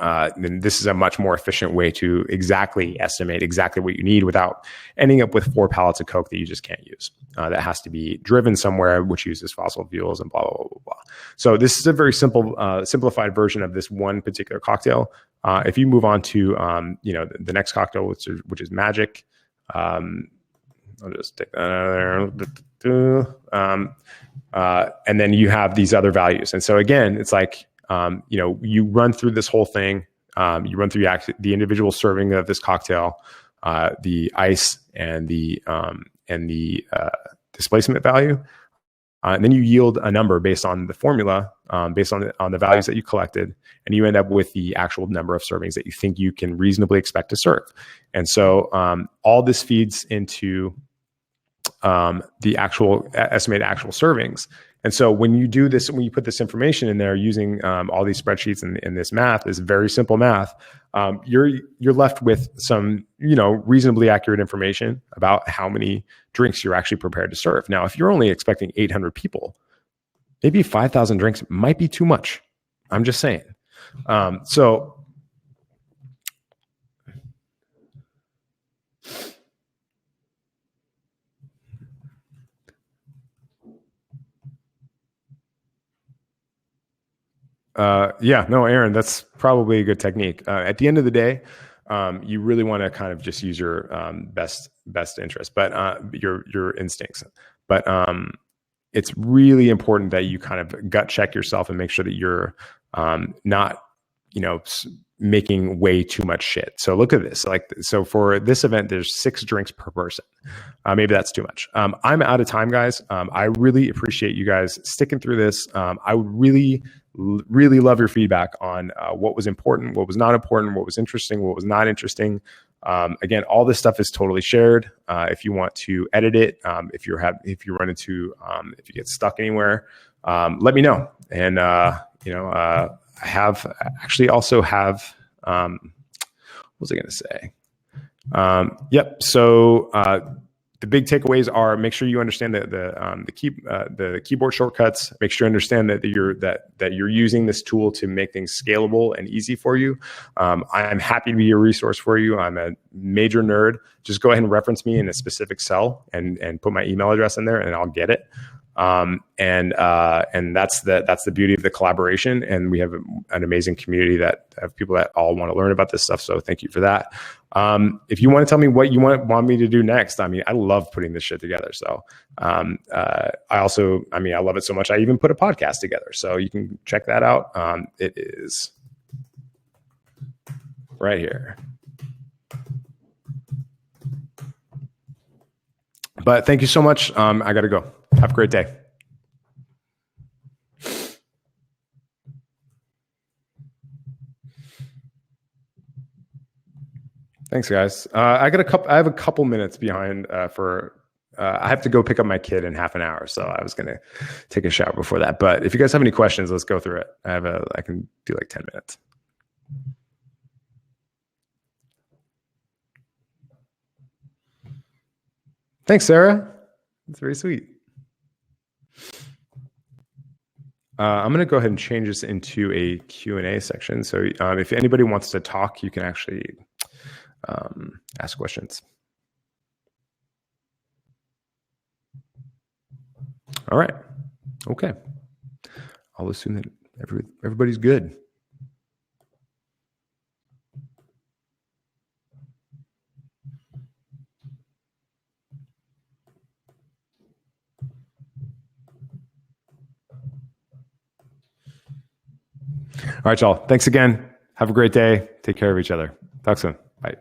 this is a much more efficient way to exactly estimate exactly what you need without ending up with 4 pallets of Coke that you just can't use. That has to be driven somewhere, which uses fossil fuels and blah, blah, blah, blah, blah. So this is a very simplified version of this one particular cocktail. If you move on to, the next cocktail, which is Magic, I'll just take that out of there. And then you have these other values. And so again, it's like, you run through this whole thing. You run through the individual serving of this cocktail, the ice and the displacement value. And then you yield a number based on the formula, based on the values that you collected, and you end up with the actual number of servings that you think you can reasonably expect to serve. And so all this feeds into the actual estimated actual servings. And so when you do this, when you put this information in there using all these spreadsheets and this math, this very simple math, you're left with some reasonably accurate information about how many drinks you're actually prepared to serve. Now, if you're only expecting 800 people, maybe 5,000 drinks might be too much. I'm just saying. So Yeah, no, Aaron, that's probably a good technique. At the end of the day, you really want to kind of just use your best interest, but your instincts. But it's really important that you kind of gut check yourself and make sure that you're not, making way too much shit. So look at this. So for this event, there's 6 drinks per person. Maybe that's too much. I'm out of time, guys. I really appreciate you guys sticking through this. I would really love your feedback on what was important, what was not important, what was interesting, what was not interesting. Again, all this stuff is totally shared. If you want to edit it, if you get stuck anywhere, let me know. And what was I going to say? Yep. So the big takeaways are: make sure you understand the keyboard shortcuts. Make sure you understand that you're using this tool to make things scalable and easy for you. I'm happy to be a resource for you. I'm a major nerd. Just go ahead and reference me in a specific cell and put my email address in there, and I'll get it. And that's the beauty of the collaboration. And we have an amazing community of people that all want to learn about this stuff. So thank you for that. If you want to tell me what you want me to do next, I love putting this shit together. So, I love it so much. I even put a podcast together, so you can check that out. It is right here. But thank you so much. I got to go. Have a great day. Thanks, guys. I have a couple minutes behind I have to go pick up my kid in half an hour, so I was going to take a shower before that. But if you guys have any questions, let's go through it. I can do like 10 minutes. Thanks, Sarah. That's very sweet. I'm going to go ahead and change this into a Q&A section. So if anybody wants to talk, you can actually ask questions. All right. Okay. I'll assume that everybody's good. All right, y'all. Thanks again. Have a great day. Take care of each other. Talk soon. Bye.